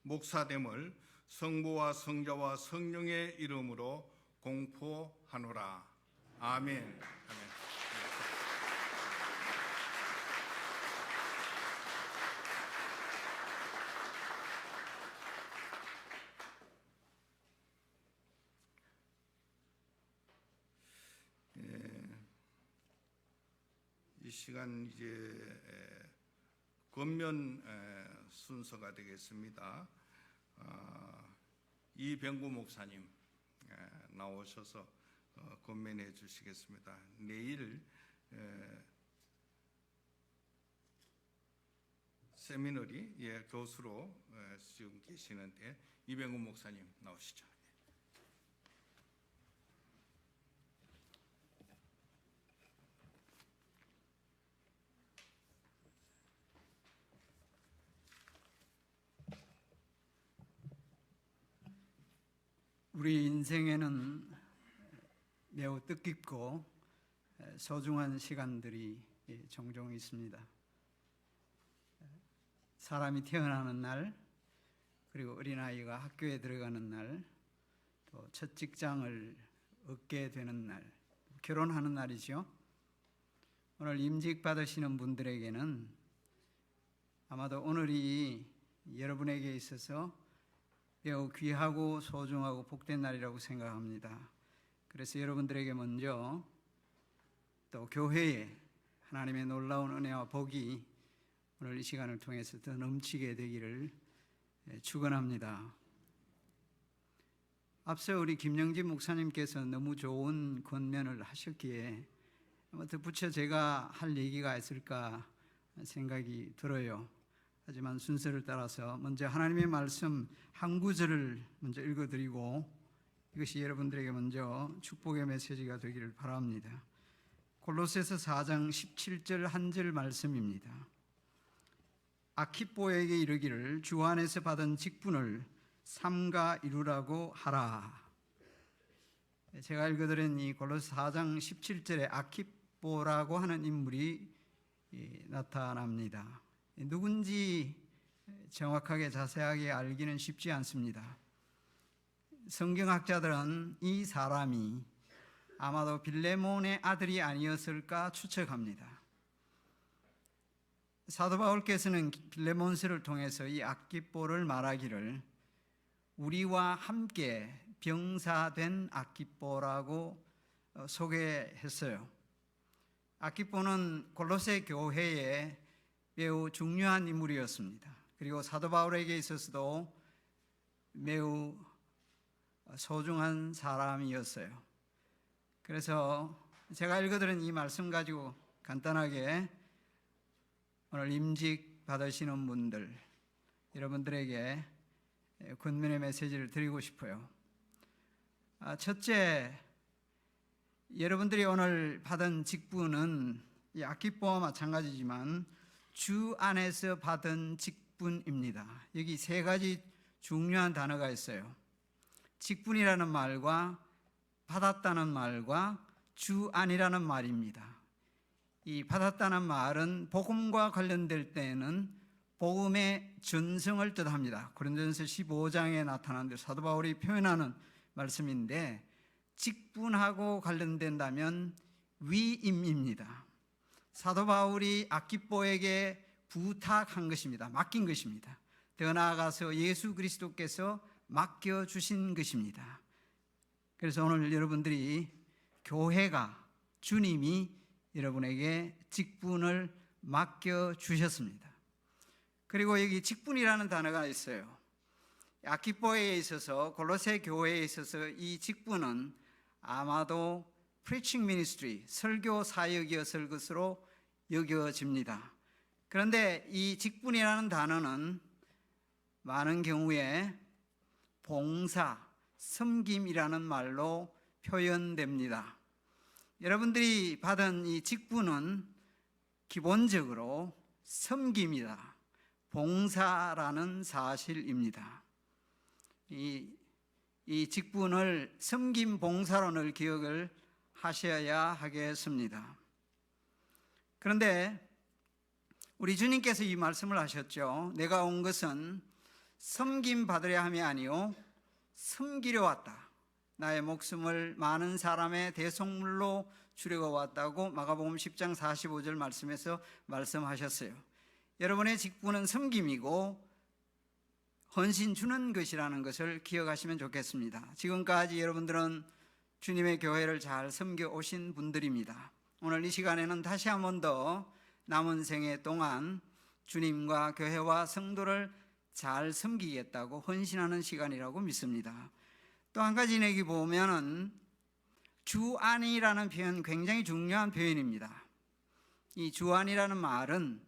목사됨을 성부와 성자와 성령의 이름으로 공포하노라. 아멘. 아멘. 이 시간 이제 권면 순서가 되겠습니다. 이병구 목사님 나오셔서 권면해 주시겠습니다. 내일 세미너리 교수로 지금 계시는데 이병훈 목사님 나오시죠. 우리 인생에는 매우 뜻깊고 소중한 시간들이 종종 있습니다. 사람이 태어나는 날, 그리고 어린아이가 학교에 들어가는 날, 또 첫 직장을 얻게 되는 날, 결혼하는 날이죠. 오늘 임직 받으시는 분들에게는 아마도 오늘이 여러분에게 있어서 매우 귀하고 소중하고 복된 날이라고 생각합니다. 그래서 여러분들에게 먼저 또 교회에 하나님의 놀라운 은혜와 복이 오늘 이 시간을 통해서 더 넘치게 되기를 축원합니다. 앞서 우리 김영진 목사님께서 너무 좋은 권면을 하셨기에 덧붙여 제가 할 얘기가 있을까 생각이 들어요. 하지만 순서를 따라서 먼저 하나님의 말씀 한 구절을 먼저 읽어드리고 이것이 여러분들에게 먼저 축복의 메시지가 되기를 바랍니다. 골로새서 4장 17절 한 절 말씀입니다. 아키뽀에게 이르기를 주 안에서 받은 직분을 삼가 이루라고 하라. 제가 읽어드린 이 골로새 4장 17절에 아키뽀라고 하는 인물이 나타납니다. 누군지 정확하게 자세하게 알기는 쉽지 않습니다. 성경학자들은 이 사람이 아마도 빌레몬의 아들이 아니었을까 추측합니다. 사도 바울께서는 빌레몬서를 통해서 이 아키뽀를 말하기를 우리와 함께 병사된 아키뽀라고 소개했어요. 아키뽀는 골로새 교회의 매우 중요한 인물이었습니다. 그리고 사도 바울에게 있어서도 매우 소중한 사람이었어요. 그래서 제가 읽어드린 이 말씀 가지고 간단하게 오늘 임직 받으시는 분들, 여러분들에게 권면의 메시지를 드리고 싶어요. 첫째, 여러분들이 오늘 받은 직분은 이 아키뽀와 마찬가지지만 주 안에서 받은 직분입니다. 여기 세 가지 중요한 단어가 있어요. 직분이라는 말과 받았다는 말과 주 안이라는 말입니다. 이 받았다는 말은 복음과 관련될 때에는 복음의 전성을 뜻합니다. 고린도전서 15장에 나타난 대로 사도 바울이 표현하는 말씀인데 직분하고 관련된다면 위임입니다. 사도 바울이 아키뽀에게 부탁한 것입니다. 맡긴 것입니다. 더 나아가서 예수 그리스도께서 맡겨주신 것입니다. 그래서 오늘 여러분들이 교회가 주님이 여러분에게 직분을 맡겨주셨습니다. 그리고 여기 직분이라는 단어가 있어요. 아키뽀에 있어서 골로새 교회에 있어서 이 직분은 아마도 preaching ministry, 설교 사역이었을 것으로 여겨집니다. 그런데 이 직분이라는 단어는 많은 경우에 봉사, 섬김이라는 말로 표현됩니다. 여러분들이 받은 이 직분은 기본적으로 섬김이다, 봉사라는 사실입니다. 이 직분을 섬김 봉사로 늘 기억을 하셔야 하겠습니다. 그런데 우리 주님께서 이 말씀을 하셨죠. 내가 온 것은 섬김 받으려 함이 아니요 섬기려 왔다. 나의 목숨을 많은 사람의 대속물로 주려고 왔다고 마가복음 10장 45절 말씀에서 말씀하셨어요. 여러분의 직분은 섬김이고 헌신 주는 것이라는 것을 기억하시면 좋겠습니다. 지금까지 여러분들은 주님의 교회를 잘 섬겨 오신 분들입니다. 오늘 이 시간에는 다시 한 번 더 남은 생애 동안 주님과 교회와 성도를 잘 섬기겠다고 헌신하는 시간이라고 믿습니다. 또 한 가지 여기 보면은 주안이라는 표현 굉장히 중요한 표현입니다. 이 주안이라는 말은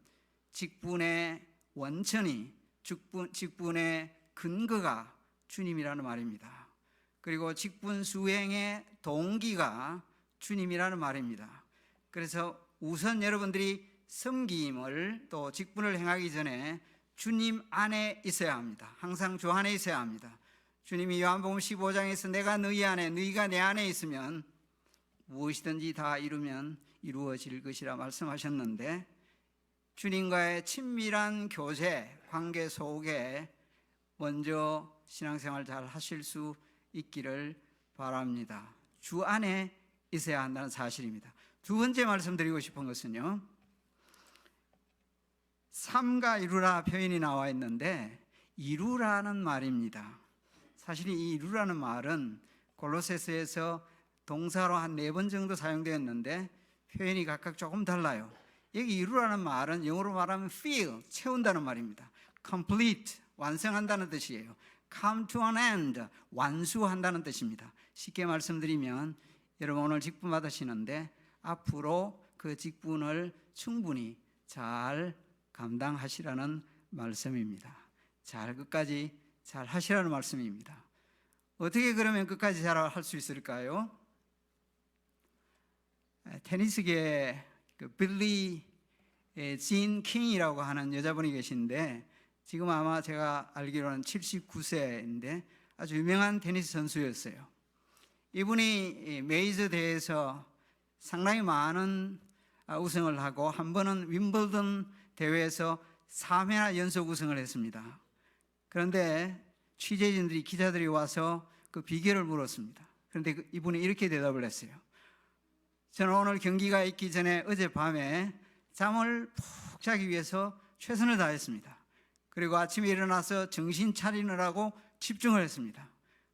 직분의 원천이, 직분의 근거가 주님이라는 말입니다. 그리고 직분 수행의 동기가 주님이라는 말입니다. 그래서 우선 여러분들이 섬김을 또 직분을 행하기 전에 주님 안에 있어야 합니다. 항상 주 안에 있어야 합니다. 주님이 요한복음 15장에서 내가 너희 안에 너희가 내 안에 있으면 무엇이든지 다 이루면 이루어질 것이라 말씀하셨는데, 주님과의 친밀한 교제, 관계 속에 먼저 신앙생활 잘 하실 수 있기를 바랍니다. 주 안에 있어야 한다는 사실입니다. 두 번째 말씀드리고 싶은 것은요, 삼가 이루라 표현이 나와 있는데 이루라는 말입니다. 사실 이 이루라는 말은 골로새서에서 동사로 한 4번 정도 사용되었는데 표현이 각각 조금 달라요. 여기 이루라는 말은 영어로 말하면 fill, 채운다는 말입니다. complete, 완성한다는 뜻이에요. come to an end, 완수한다는 뜻입니다. 쉽게 말씀드리면 여러분 오늘 직분 받으시는데 앞으로 그 직분을 충분히 잘 감당하시라는 말씀입니다. 잘 끝까지 잘 하시라는 말씀입니다. 어떻게 그러면 끝까지 잘 할 수 있을까요? 테니스계 그 빌리 진 킹이라고 하는 여자분이 계신데 지금 아마 제가 알기로는 79세인데 아주 유명한 테니스 선수였어요. 이분이 메이저 대회에서 상당히 많은 우승을 하고 한 번은 윈블던 대회에서 3회나 연속 우승을 했습니다. 그런데 취재진들이, 기자들이 와서 그 비결을 물었습니다. 그런데 이분이 이렇게 대답을 했어요. 저는 오늘 경기가 있기 전에 어젯밤에 잠을 푹 자기 위해서 최선을 다했습니다. 그리고 아침에 일어나서 정신 차리느라고 집중을 했습니다.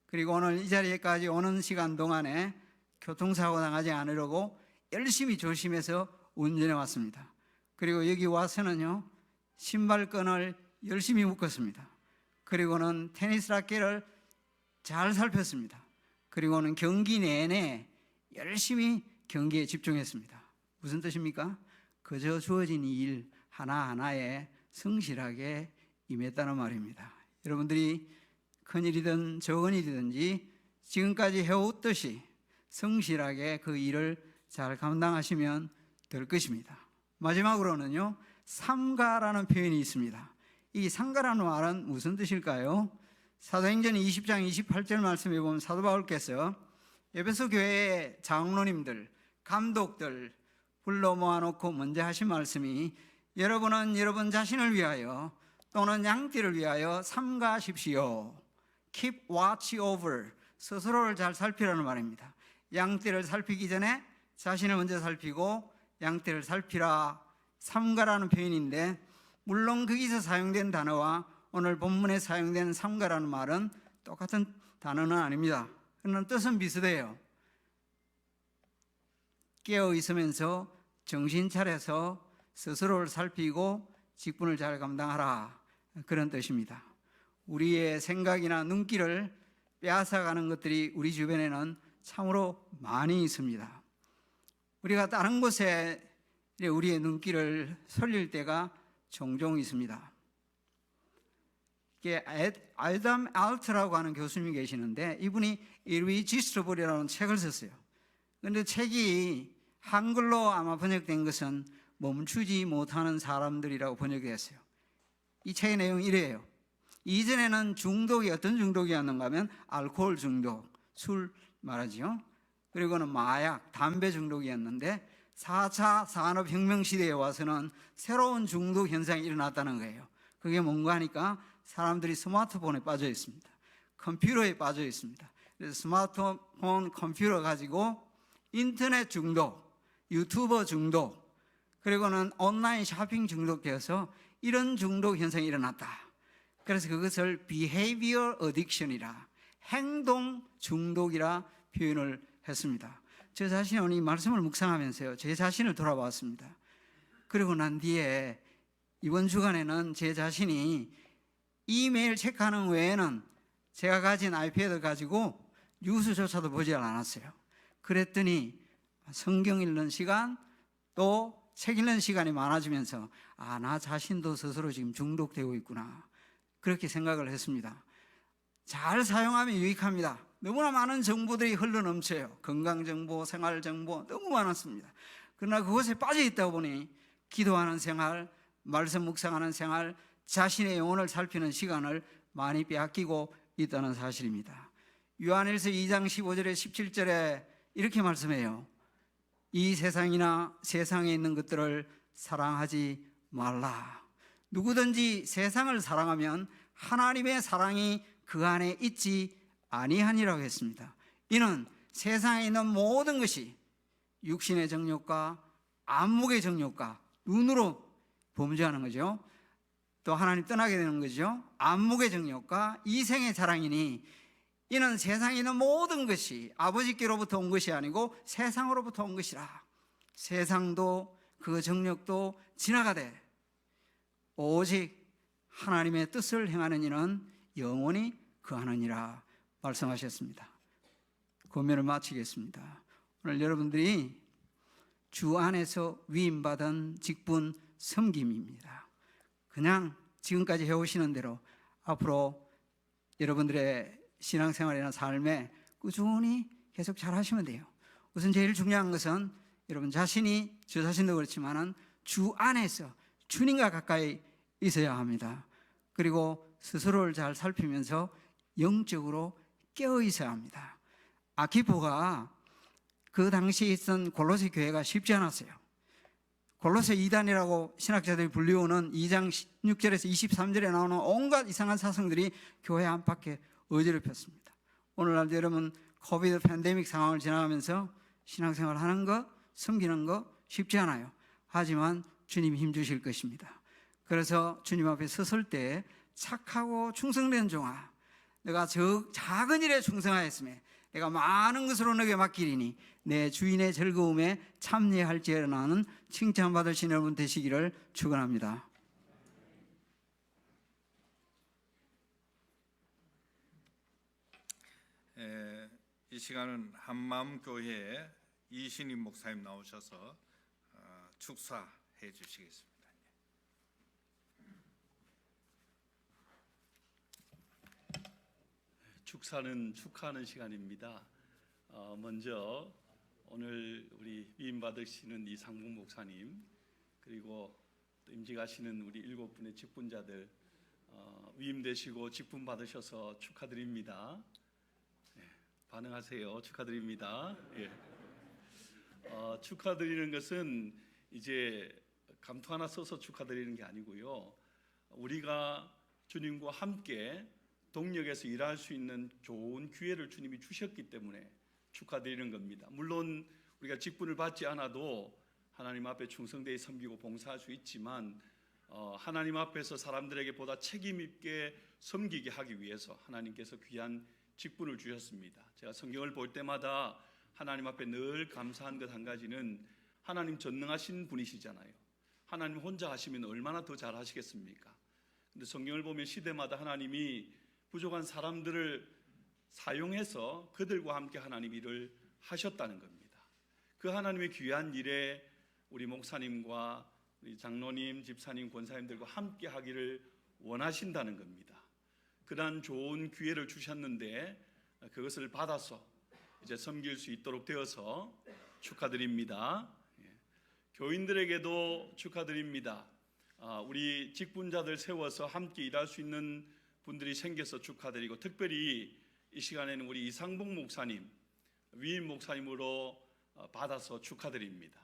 그리고 오늘 이 자리에까지 오는 시간 동안에 교통사고 당하지 않으려고 열심히 조심해서 운전해 왔습니다. 그리고 여기 와서는요, 신발끈을 열심히 묶었습니다. 그리고는 테니스 라켓을 잘 살폈습니다. 그리고는 경기 내내 열심히 경기에 집중했습니다. 무슨 뜻입니까? 그저 주어진 일 하나하나에 성실하게 임했다는 말입니다. 여러분들이 큰일이든 적은 일이든지 지금까지 해왔듯이 성실하게 그 일을 잘 감당하시면 될 것입니다. 마지막으로는요, 삼가라는 표현이 있습니다. 이 삼가라는 말은 무슨 뜻일까요? 사도행전 20장 28절 말씀에 보면 사도 바울께서 에베소 교회의 장로님들, 감독들 불러 모아놓고 먼저 하신 말씀이 여러분은 여러분 자신을 위하여 또는 양떼를 위하여 삼가십시오. Keep watch over. 스스로를 잘 살피라는 말입니다. 양떼를 살피기 전에 자신을 먼저 살피고 양떼를 살피라. 삼가라는 표현인데 물론 거기서 사용된 단어와 오늘 본문에 사용된 삼가라는 말은 똑같은 단어는 아닙니다. 그러나 뜻은 비슷해요. 깨어 있으면서 정신 차려서 스스로를 살피고 직분을 잘 감당하라, 그런 뜻입니다. 우리의 생각이나 눈길을 빼앗아가는 것들이 우리 주변에는 참으로 많이 있습니다. 우리가 다른 곳에 우리의 눈길을 쏠릴 때가 종종 있습니다. 아담 알트라고 하는 교수님이 계시는데 이분이 Irresistible 책을 썼어요. 그런데 책이 한글로 아마 번역된 것은 멈추지 못하는 사람들이라고 번역되었어요. 이 책의 내용이 이래요. 이전에는 중독이 어떤 중독이었는가 하면 알코올 중독, 술 말하지요. 그리고는 마약, 담배 중독이었는데 4차 산업혁명 시대에 와서는 새로운 중독 현상이 일어났다는 거예요. 그게 뭔가 하니까 사람들이 스마트폰에 빠져 있습니다. 컴퓨터에 빠져 있습니다. 그래서 스마트폰, 컴퓨터 가지고 인터넷 중독, 유튜버 중독, 그리고는 온라인 쇼핑 중독되어서 이런 중독 현상이 일어났다. 그래서 그것을 behavior addiction이라, 행동 중독이라 표현을 했습니다. 저 자신이 오늘 이 말씀을 묵상하면서요, 제 자신을 돌아봤습니다. 그리고 난 뒤에 이번 주간에는 제 자신이 이메일 체크하는 외에는 제가 가진 아이패드 가지고 뉴스조차도 보지 않았어요. 그랬더니 성경 읽는 시간 또 책 읽는 시간이 많아지면서 나 자신도 스스로 지금 중독되고 있구나, 그렇게 생각을 했습니다. 잘 사용하면 유익합니다. 너무나 많은 정보들이 흘러넘쳐요. 건강정보, 생활정보 너무 많았습니다. 그러나 그것에 빠져 있다 보니 기도하는 생활, 말씀 묵상하는 생활, 자신의 영혼을 살피는 시간을 많이 빼앗기고 있다는 사실입니다. 요한일서 2장 15절에 17절에 이렇게 말씀해요. 이 세상이나 세상에 있는 것들을 사랑하지 말라. 누구든지 세상을 사랑하면 하나님의 사랑이 그 안에 있지 아니하니라고 했습니다. 이는 세상에 있는 모든 것이 육신의 정욕과 안목의 정욕과 눈으로 범죄하는 거죠. 또 하나님 떠나게 되는 거죠. 안목의 정욕과 이생의 자랑이니 이는 세상에 있는 모든 것이 아버지께로부터 온 것이 아니고 세상으로부터 온 것이라. 세상도 그 정욕도 지나가되 오직 하나님의 뜻을 행하는 이는 영원히 거하느니라 말씀하셨습니다. 권면을 마치겠습니다. 오늘 여러분들이 주 안에서 위임받은 직분 섬김입니다. 그냥 지금까지 해오시는 대로 앞으로 여러분들의 신앙생활이나 삶에 꾸준히 계속 잘 하시면 돼요. 우선 제일 중요한 것은 여러분 자신이, 저 자신도 그렇지만은 주 안에서 주님과 가까이 있어야 합니다. 그리고 스스로를 잘 살피면서 영적으로 깨어 있어야 합니다. 아키포가 그 당시에 있던 골로새 교회가 쉽지 않았어요. 골로새 이단이라고 신학자들이 불리우는 2장 16절에서 23절에 나오는 온갖 이상한 사상들이 교회 안팎에 어지럽혔습니다. 오늘날도 여러분 코비드 팬데믹 상황을 지나가면서 신앙생활 하는 거, 섬기는 거 쉽지 않아요. 하지만 주님이 힘주실 것입니다. 그래서 주님 앞에 섰을 때 착하고 충성된 종아, 내가 저 작은 일에 충성하였으며 내가 많은 것으로 너에게 맡기리니 내 주인의 즐거움에 참여할지라는 칭찬받으신 여러분 되시기를 축원합니다. 이 시간은 한마음교회 이신임 목사님 나오셔서 축사해 주시겠습니다. 축사는 축하하는 시간입니다. 먼저 오늘 우리 위임 받으시는 이상봉 목사님, 그리고 또 임직하시는 우리 7분의 직분자들 위임되시고 직분 받으셔서 축하드립니다. 반응하세요. 축하드립니다. 예. 축하드리는 것은 이제 감투 하나 써서 축하드리는 게 아니고요. 우리가 주님과 함께 동력에서 일할 수 있는 좋은 기회를 주님이 주셨기 때문에 축하드리는 겁니다. 물론 우리가 직분을 받지 않아도 하나님 앞에 충성되이 섬기고 봉사할 수 있지만 하나님 앞에서 사람들에게 보다 책임 있게 섬기게 하기 위해서 하나님께서 귀한 직분을 주셨습니다. 제가 성경을 볼 때마다 하나님 앞에 늘 감사한 것 한 가지는 하나님 전능하신 분이시잖아요. 하나님 혼자 하시면 얼마나 더 잘 하시겠습니까? 근데 성경을 보면 시대마다 하나님이 부족한 사람들을 사용해서 그들과 함께 하나님 일을 하셨다는 겁니다. 그 하나님의 귀한 일에 우리 목사님과 우리 장로님, 집사님, 권사님들과 함께 하기를 원하신다는 겁니다. 그러한 좋은 기회를 주셨는데 그것을 받아서 이제 섬길 수 있도록 되어서 축하드립니다. 교인들에게도 축하드립니다. 우리 직분자들 세워서 함께 일할 수 있는 분들이 생겨서 축하드리고, 특별히 이 시간에는 우리 이상봉 목사님, 위임 목사님으로 받아서 축하드립니다.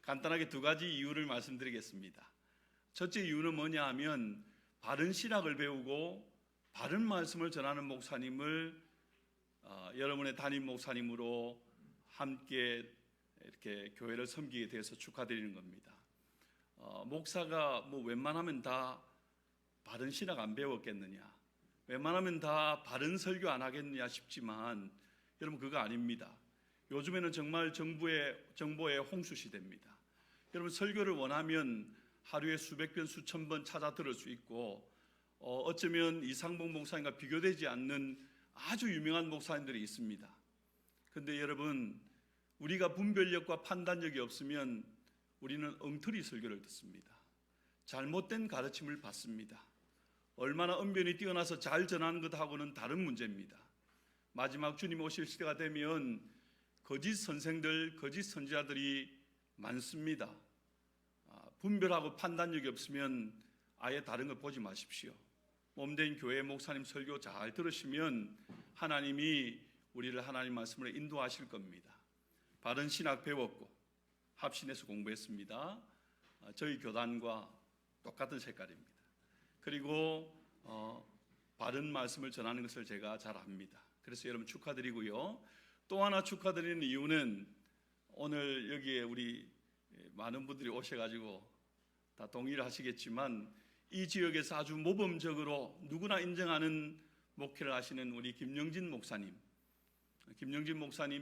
간단하게 두 가지 이유를 말씀드리겠습니다. 첫째 이유는 뭐냐 하면 바른 신학을 배우고 바른 말씀을 전하는 목사님을 여러분의 담임 목사님으로 함께 이렇게 교회를 섬기게 돼서 축하드리는 겁니다. 목사가 뭐 웬만하면 다 바른 신학 안 배웠겠느냐, 웬만하면 다 바른 설교 안 하겠느냐 싶지만 여러분 그거 아닙니다. 요즘에는 정말 정보의 홍수 시대입니다. 여러분 설교를 원하면 하루에 수백 번 수천 번 찾아 들을 수 있고 어쩌면 이상봉 목사님과 비교되지 않는 아주 유명한 목사님들이 있습니다. 근데 여러분, 우리가 분별력과 판단력이 없으면 우리는 엉터리 설교를 듣습니다. 잘못된 가르침을 받습니다. 얼마나 언변이 뛰어나서 잘 전하는 것하고는 다른 문제입니다. 마지막 주님 오실 시대가 되면 거짓 선생들, 거짓 선지자들이 많습니다. 분별하고 판단력이 없으면 아예 다른 걸 보지 마십시오. 몸된 교회 목사님 설교 잘 들으시면 하나님이 우리를 하나님 말씀으로 인도하실 겁니다. 바른 신학 배웠고 합신해서 공부했습니다. 저희 교단과 똑같은 색깔입니다. 그리고 바른 말씀을 전하는 것을 제가 잘 압니다. 그래서 여러분 축하드리고요. 또 하나 축하드리는 이유는 오늘 여기에 우리 많은 분들이 오셔가지고 다 동의를 하시겠지만 이 지역에서 아주 모범적으로 누구나 인정하는 목회를 하시는 우리 김영진 목사님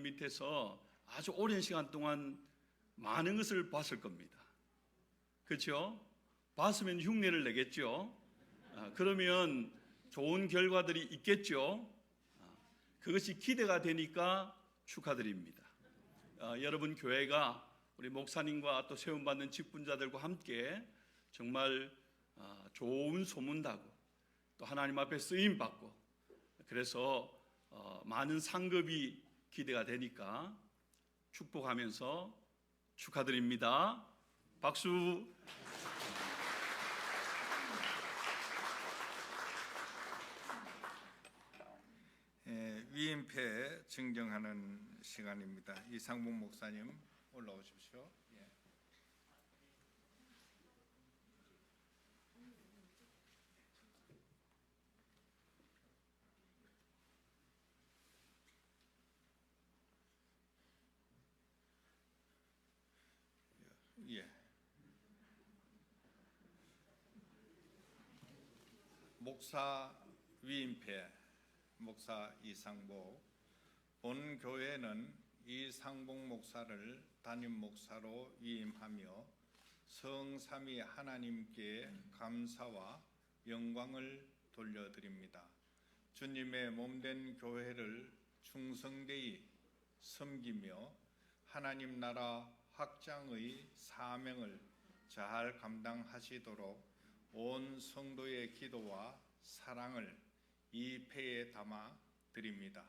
밑에서 아주 오랜 시간 동안 많은 것을 봤을 겁니다. 그렇죠? 봤으면 흉내를 내겠죠. 그러면 좋은 결과들이 있겠죠. 그것이 기대가 되니까 축하드립니다. 여러분 교회가 우리 목사님과 또 세움받는 직분자들과 함께 정말 좋은 소문나고 또 하나님 앞에 쓰임받고 그래서 많은 상급이 기대가 되니까 축복하면서 축하드립니다. 박수. 위임패 증정하는 시간입니다. 이상봉 목사님 올라오십시오. 예. 목사 위임패 목사 이상복. 본 교회는 이상복 목사를 담임 목사로 위임하며 성삼위 하나님께 감사와 영광을 돌려드립니다. 주님의 몸된 교회를 충성되이 섬기며 하나님 나라 확장의 사명을 잘 감당하시도록 온 성도의 기도와 사랑을 이 패에 담아 드립니다.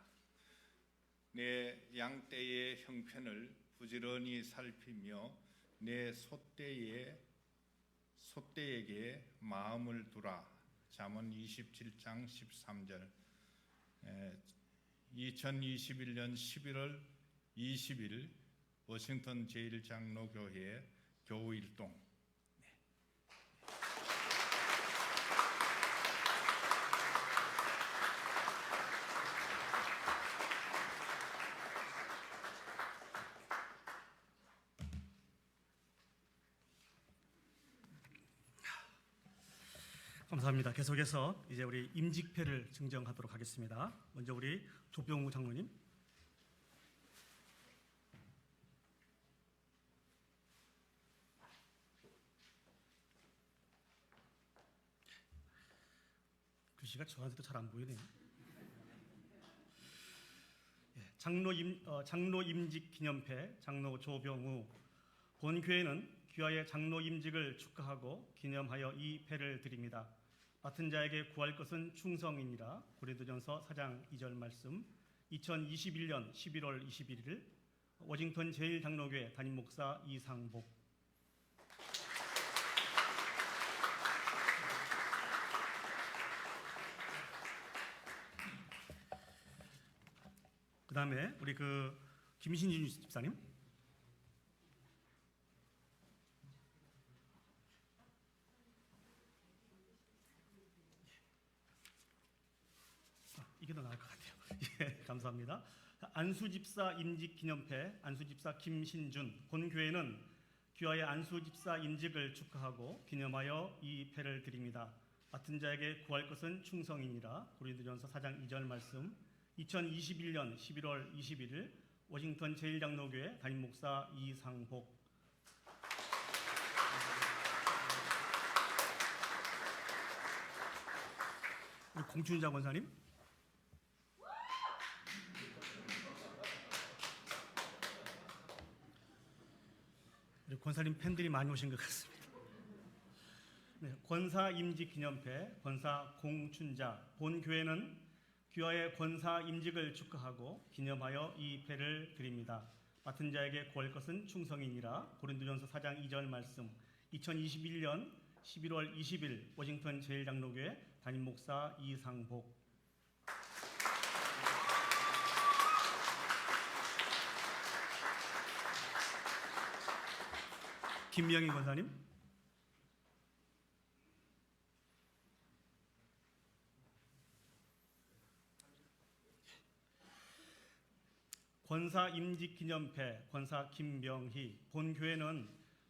내 양떼의 형편을 부지런히 살피며 내 소떼에게 마음을 두라. 잠언 27장 13절. 2021년 11월 20일 워싱턴 제1장로교회 교우일동. 감사합니다. 계속해서 이제 우리 임직패를 증정하도록 하겠습니다. 먼저 우리 조병우 장로님. 글씨가 저한테도 잘 안 보이네요. 장로 임직 기념패 장로 조병우. 본 교회는 귀하의 장로 임직을 축하하고 기념하여 이 패를 드립니다. 맡은 자에게 구할 것은 충성이니라. 고린도전서 4장 2절 말씀. 2021년 11월 21일 워싱턴 제1장로교회 담임 목사 이상복. 그 다음에 우리 김신준 집사님. 이게 더 나을 것 같아요. 예, 감사합니다. 안수집사 임직기념패 안수집사 김신준. 본교회는 귀하의 안수집사 임직을 축하하고 기념하여 이 패를 드립니다. 맡은 자에게 구할 것은 충성이니라. 고린도전서 4장 2절 말씀. 2021년 11월 21일 워싱턴 제1장로교회 담임 목사 이상복. 우리 공춘자 권사님. 권사님 팬들이 많이 오신 것 같습니다. 네, 권사 임직 기념패 권사 공춘자 본교회는 귀하의 권사 임직을 축하하고 기념하여 이 패를 드립니다. 맡은 자에게 구할 것은 충성이니라. 고린도전서 4장 2절 말씀. 2021년 11월 20일 워싱턴 제일장로교회 담임 목사 이상복. 김명희 권사님. 권사 임직 기념패 권사 김명희. 본교회는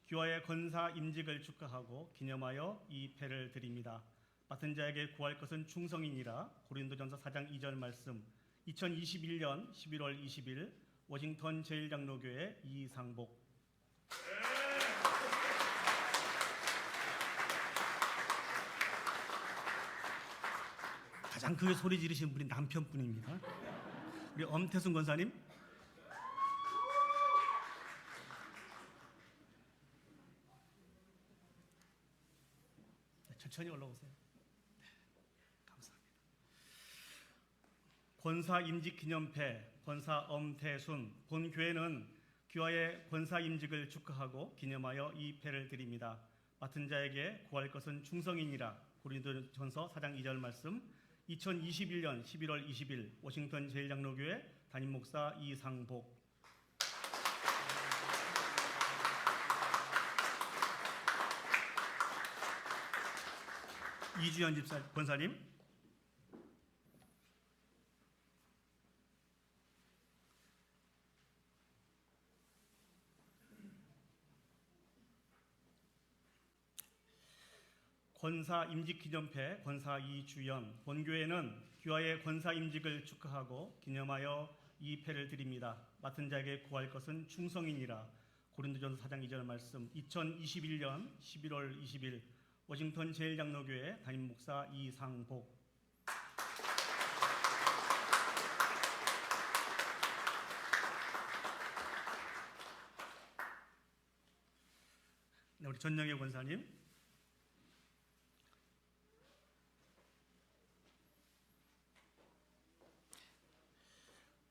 귀하의 권사 임직을 축하하고 기념하여 이 패를 드립니다. 맡은 자에게 구할 것은 충성이니라. 고린도전서 4장 2절 말씀. 2021년 11월 20일 워싱턴 제일장로교회 이상복. 가장 크게 소리 지르신 분이 남편분입니다. 우리 엄태순 권사님. 네, 천천히 올라오세요. 네, 감사합니다. 권사 임직 기념패 권사 엄태순. 본교회는 귀하의 권사 임직을 축하하고 기념하여 이 패를 드립니다. 맡은 자에게 구할 것은 충성이니라. 고린도전서 4장 2절 말씀. 2021년 11월 20일 워싱턴 제일장로교회 담임 목사 이상복. 이주연 집사 권사님. 권사 임직 기념패 권사 이주연. 본교회는 귀하의 권사 임직을 축하하고 기념하여 이 패를 드립니다. 맡은 자에게 구할 것은 충성이니라. 고린도전서 4장 2절 말씀. 2021년 11월 20일 워싱턴 제일장로교회 담임 목사 이상복. 네, 우리 전영애 권사님.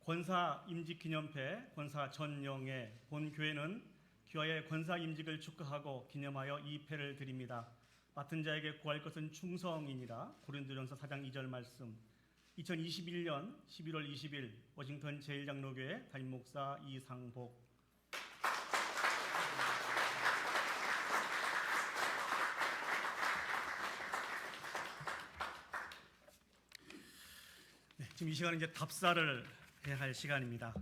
권사 임직 기념패 권사 전영애. 본교회는 귀하의 권사 임직을 축하하고 기념하여 이 패를 드립니다. 맡은 자에게 구할 것은 충성이니라. 고린도전서 4장 2절 말씀. 2021년 11월 20일 워싱턴 제일장로교회 담임 목사 이상복. 네, 지금 이 시간은 이제 답사를 해야 할 시간입니다.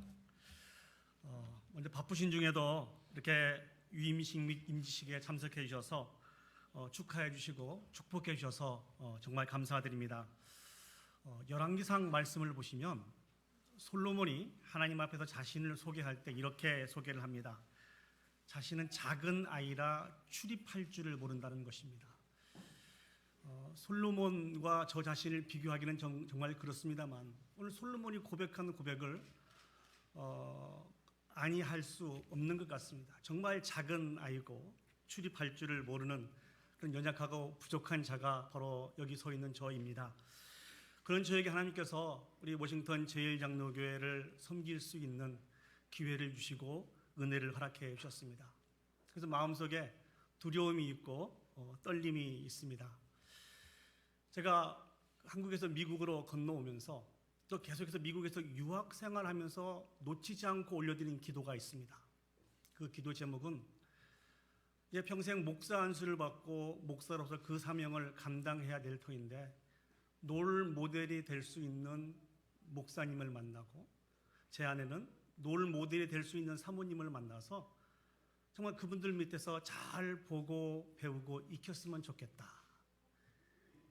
먼저 바쁘신 중에도 이렇게 유임식 및 임지식에 참석해 주셔서 축하해 주시고 축복해 주셔서 정말 감사드립니다. 열왕기상 말씀을 보시면 솔로몬이 하나님 앞에서 자신을 소개할 때 이렇게 소개를 합니다. 자신은 작은 아이라 출입할 줄을 모른다는 것입니다. 솔로몬과 저 자신을 비교하기는 정말 그렇습니다만 오늘 솔로몬이 고백하는 고백을 아니할 수 없는 것 같습니다. 정말 작은 아이고 출입할 줄을 모르는 그런 연약하고 부족한 자가 바로 여기 서 있는 저입니다. 그런 저에게 하나님께서 우리 워싱턴 제일장로교회를 섬길 수 있는 기회를 주시고 은혜를 허락해 주셨습니다. 그래서 마음속에 두려움이 있고 떨림이 있습니다. 제가 한국에서 미국으로 건너오면서 또 계속해서 미국에서 유학 생활하면서 놓치지 않고 올려드린 기도가 있습니다. 그 기도 제목은 이제 평생 목사 안수를 받고 목사로서 그 사명을 감당해야 될 터인데 롤 모델이 될 수 있는 목사님을 만나고 제 안에는 롤 모델이 될 수 있는 사모님을 만나서 정말 그분들 밑에서 잘 보고 배우고 익혔으면 좋겠다.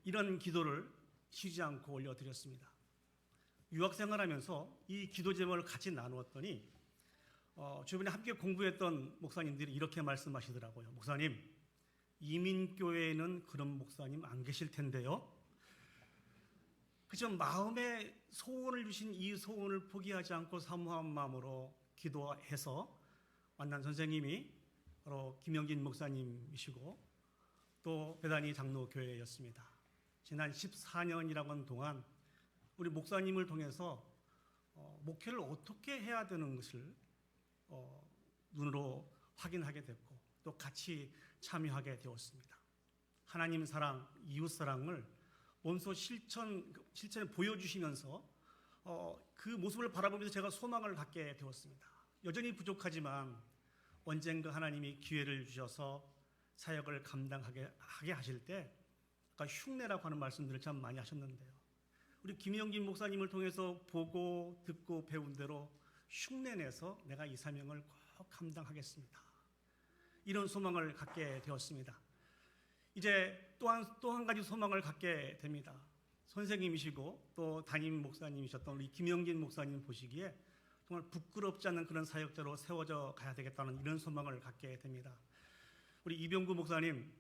이런 기도를 쉬지 않고 올려드렸습니다. 유학 생활하면서 이 기도 제목을 같이 나누었더니 주변에 함께 공부했던 목사님들이 이렇게 말씀하시더라고요. 목사님, 이민교회에는 그런 목사님 안 계실 텐데요. 그저 마음에 소원을 주신 이 소원을 포기하지 않고 사모한 마음으로 기도해서 만난 선생님이 바로 김영진 목사님이시고 또 베다니 장로교회였습니다. 지난 14년이라고 하는 동안 우리 목사님을 통해서 목회를 어떻게 해야 되는 것을 눈으로 확인하게 됐고 또 같이 참여하게 되었습니다. 하나님 사랑, 이웃 사랑을 몸소 실천에 보여주시면서 그 모습을 바라보면서 제가 소망을 갖게 되었습니다. 여전히 부족하지만 언젠가 하나님이 기회를 주셔서 사역을 감당하게 하실 때 아까 흉내라고 하는 말씀들을 참 많이 하셨는데요. 우리 김영진 목사님을 통해서 보고 듣고 배운 대로 흉내내서 내가 이 사명을 꼭 감당하겠습니다. 이런 소망을 갖게 되었습니다. 이제 또 한 가지 소망을 갖게 됩니다. 선생님이시고 또 담임 목사님이셨던 우리 김영진 목사님 보시기에 정말 부끄럽지 않은 그런 사역자로 세워져 가야 되겠다는 이런 소망을 갖게 됩니다. 우리 이병구 목사님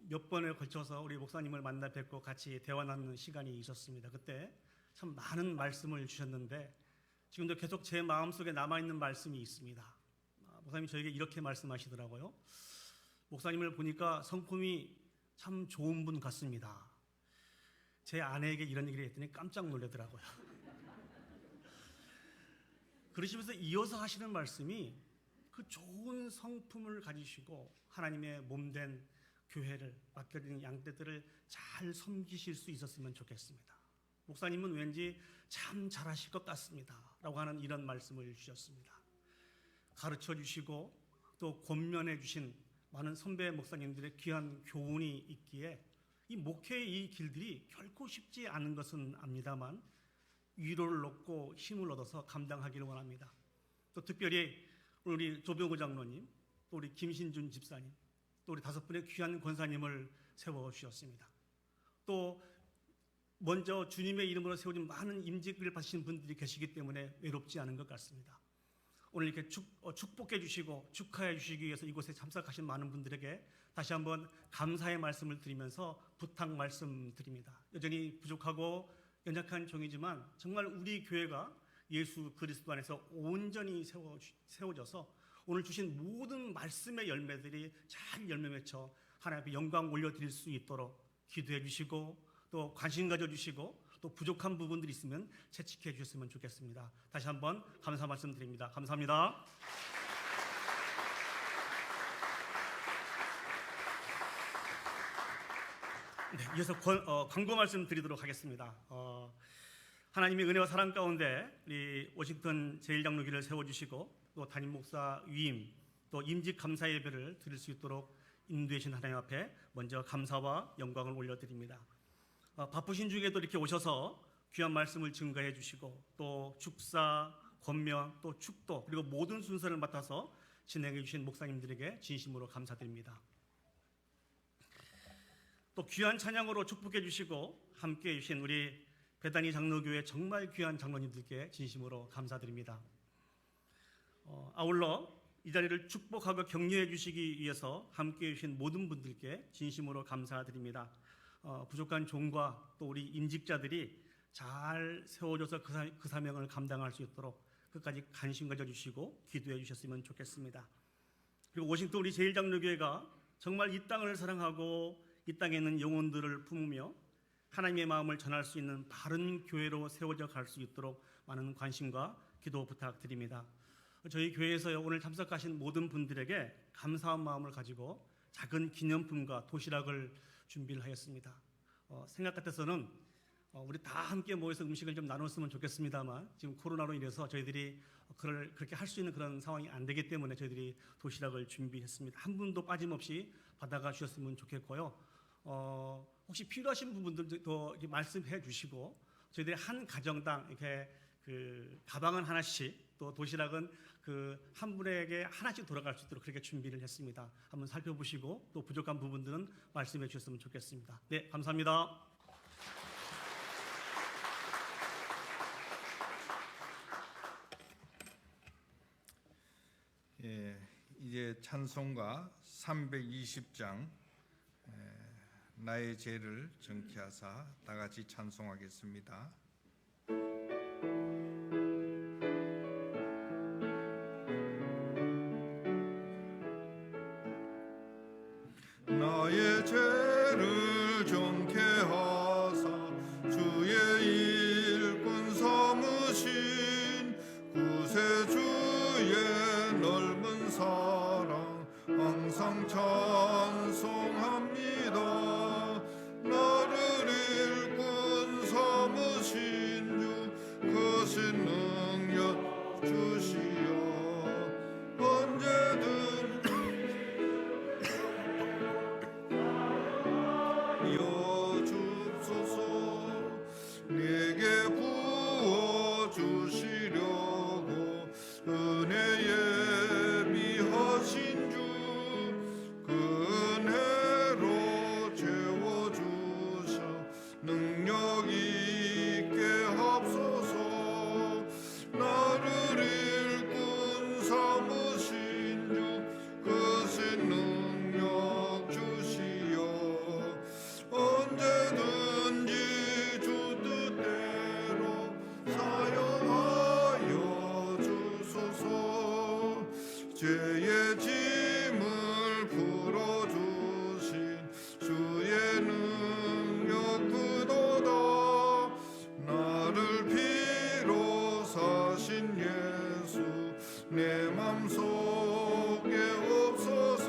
몇 번에 걸쳐서 우리 목사님을 만나 뵙고 같이 대화 나누는 시간이 있었습니다. 그때 참 많은 말씀을 주셨는데 지금도 계속 제 마음속에 남아있는 말씀이 있습니다. 목사님이 저에게 이렇게 말씀하시더라고요. 목사님을 보니까 성품이 참 좋은 분 같습니다. 제 아내에게 이런 얘기를 했더니 깜짝 놀라더라고요. 그러시면서 이어서 하시는 말씀이 그 좋은 성품을 가지시고 하나님의 몸된 교회를 맡겨진 양떼들을 잘 섬기실 수 있었으면 좋겠습니다. 목사님은 왠지 참 잘하실 것 같습니다 라고 하는 이런 말씀을 주셨습니다. 가르쳐 주시고 또 권면해 주신 많은 선배 목사님들의 귀한 교훈이 있기에 이 목회의 이 길들이 결코 쉽지 않은 것은 압니다만 위로를 얻고 힘을 얻어서 감당하기를 원합니다. 또 특별히 우리 조병호 장로님, 또 우리 김신준 집사님, 또 우리 5분의 귀한 권사님을 세워주셨습니다. 또 먼저 주님의 이름으로 세워진 많은 임직을 받으신 분들이 계시기 때문에 외롭지 않은 것 같습니다. 오늘 이렇게 축복해 주시고 축하해 주시기 위해서 이곳에 참석하신 많은 분들에게 다시 한번 감사의 말씀을 드리면서 부탁 말씀드립니다. 여전히 부족하고 연약한 종이지만 정말 우리 교회가 예수 그리스도 안에서 온전히 세워져서 오늘 주신 모든 말씀의 열매들이 잘 열매 맺혀 하나님 앞에 영광 올려드릴 수 있도록 기도해 주시고 또 관심 가져주시고 또 부족한 부분들이 있으면 채찍해 주셨으면 좋겠습니다. 다시 한번 감사 말씀드립니다. 감사합니다. 네, 이어서 광고 말씀 드리도록 하겠습니다. 하나님의 은혜와 사랑 가운데 우리 워싱턴 제1장로교를 세워주시고 또 담임 목사 위임 또 임직 감사 예배를 드릴 수 있도록 인도해주신 하나님 앞에 먼저 감사와 영광을 올려드립니다. 바쁘신 중에도 이렇게 오셔서 귀한 말씀을 증거해 주시고 또 축사, 권면, 또 축도 그리고 모든 순서를 맡아서 진행해 주신 목사님들에게 진심으로 감사드립니다. 또 귀한 찬양으로 축복해 주시고 함께해 주신 우리 베다니 장로교회 정말 귀한 장로님들께 진심으로 감사드립니다. 아울러 이 자리를 축복하고 격려해 주시기 위해서 함께해 주신 모든 분들께 진심으로 감사드립니다. 부족한 종과 또 우리 임직자들이 잘 세워져서 그 사명을 감당할 수 있도록 끝까지 관심 가져주시고 기도해 주셨으면 좋겠습니다. 그리고 워싱턴 우리 제1장로교회가 정말 이 땅을 사랑하고 이 땅에 있는 영혼들을 품으며 하나님의 마음을 전할 수 있는 바른 교회로 세워져 갈 수 있도록 많은 관심과 기도 부탁드립니다. 저희 교회에서 오늘 참석하신 모든 분들에게 감사한 마음을 가지고 작은 기념품과 도시락을 준비를 하였습니다. 생각 같아서는 우리 다 함께 모여서 음식을 좀 나눴으면 좋겠습니다만 지금 코로나로 인해서 저희들이 그렇게 할 수 있는 그런 상황이 안 되기 때문에 저희들이 도시락을 준비했습니다. 한 분도 빠짐없이 받아가 주셨으면 좋겠고요. 혹시 필요하신 부분들도 이렇게 말씀해 주시고 저희들이 한 가정당 이렇게 그 가방은 하나씩 또 도시락은 그 한 분에게 하나씩 돌아갈 수 있도록 그렇게 준비를 했습니다. 한번 살펴보시고 또 부족한 부분들은 말씀해 주셨으면 좋겠습니다. 네, 감사합니다. 예, 이제 찬송가 320장 나의 죄를 정케하사 다 같이 찬송하겠습니다. 죄를 정케 하사 주의 일꾼 삼으신 구세주의 넓은 사랑 항상 찬송합니다. 나를 일꾼 삼으신 주 크신 능력 주시어 언제든 이어줍소서. 내게 부어주시려고 은혜에 미하신 주 그 은혜로 채워주셔 능력 있게 합소서. 나를 일꾼 삼으신 주 크신 능력 주시어 언제든지 주 뜻대로 사용하여 주소서. 죄의 짐을 풀어주신 주의 능력 크도다. 나를 피로 사신 예수 내 맘속에 없어서.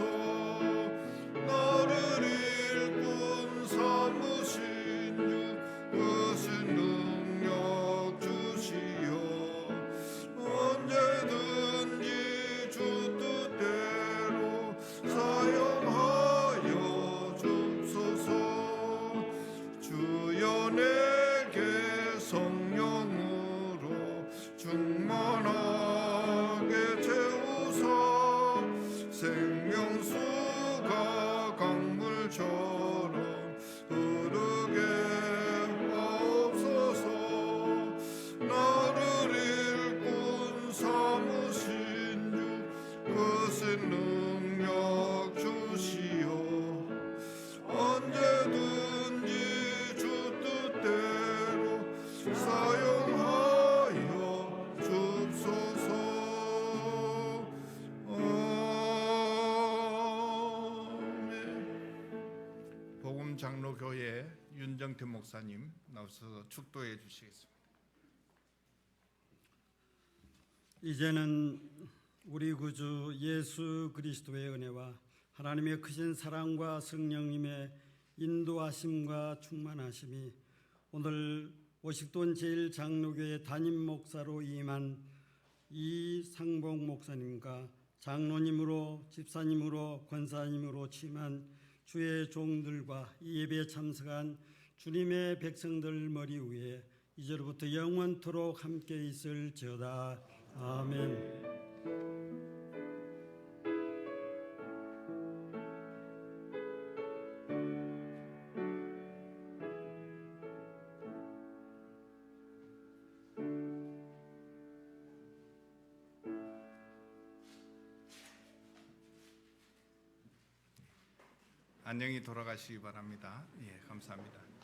나를 일꾼 삼으신 주 크신 능력 주시어 언제든지 주 뜻대로 사용하여 줍소서. 주여 내게 성령으로 충만하게 채우사 생명수가 강물처럼 흐르게 하옵소서. 나를 일꾼 삼으신 주 크신 능력 주시어 언제든지 주 뜻대로 사용하여 줍소서. 아멘. 복음장로교회 윤정태 목사님 나오셔서 축도해 주시겠습니다. 이제는 우리 구주 예수 그리스도의 은혜와 하나님의 크신 사랑과 성령님의 인도하심과 충만하심이 오늘 워싱턴 제1장로교회 담임 목사로 임한 이상봉 목사님과 장로님으로 집사님으로 권사님으로 취임한 주의 종들과 이 예배에 참석한 주님의 백성들 머리 위에 이제로부터 영원토록 함께 있을지어다. 아멘. 안녕히 돌아가시기 바랍니다. 예, 감사합니다.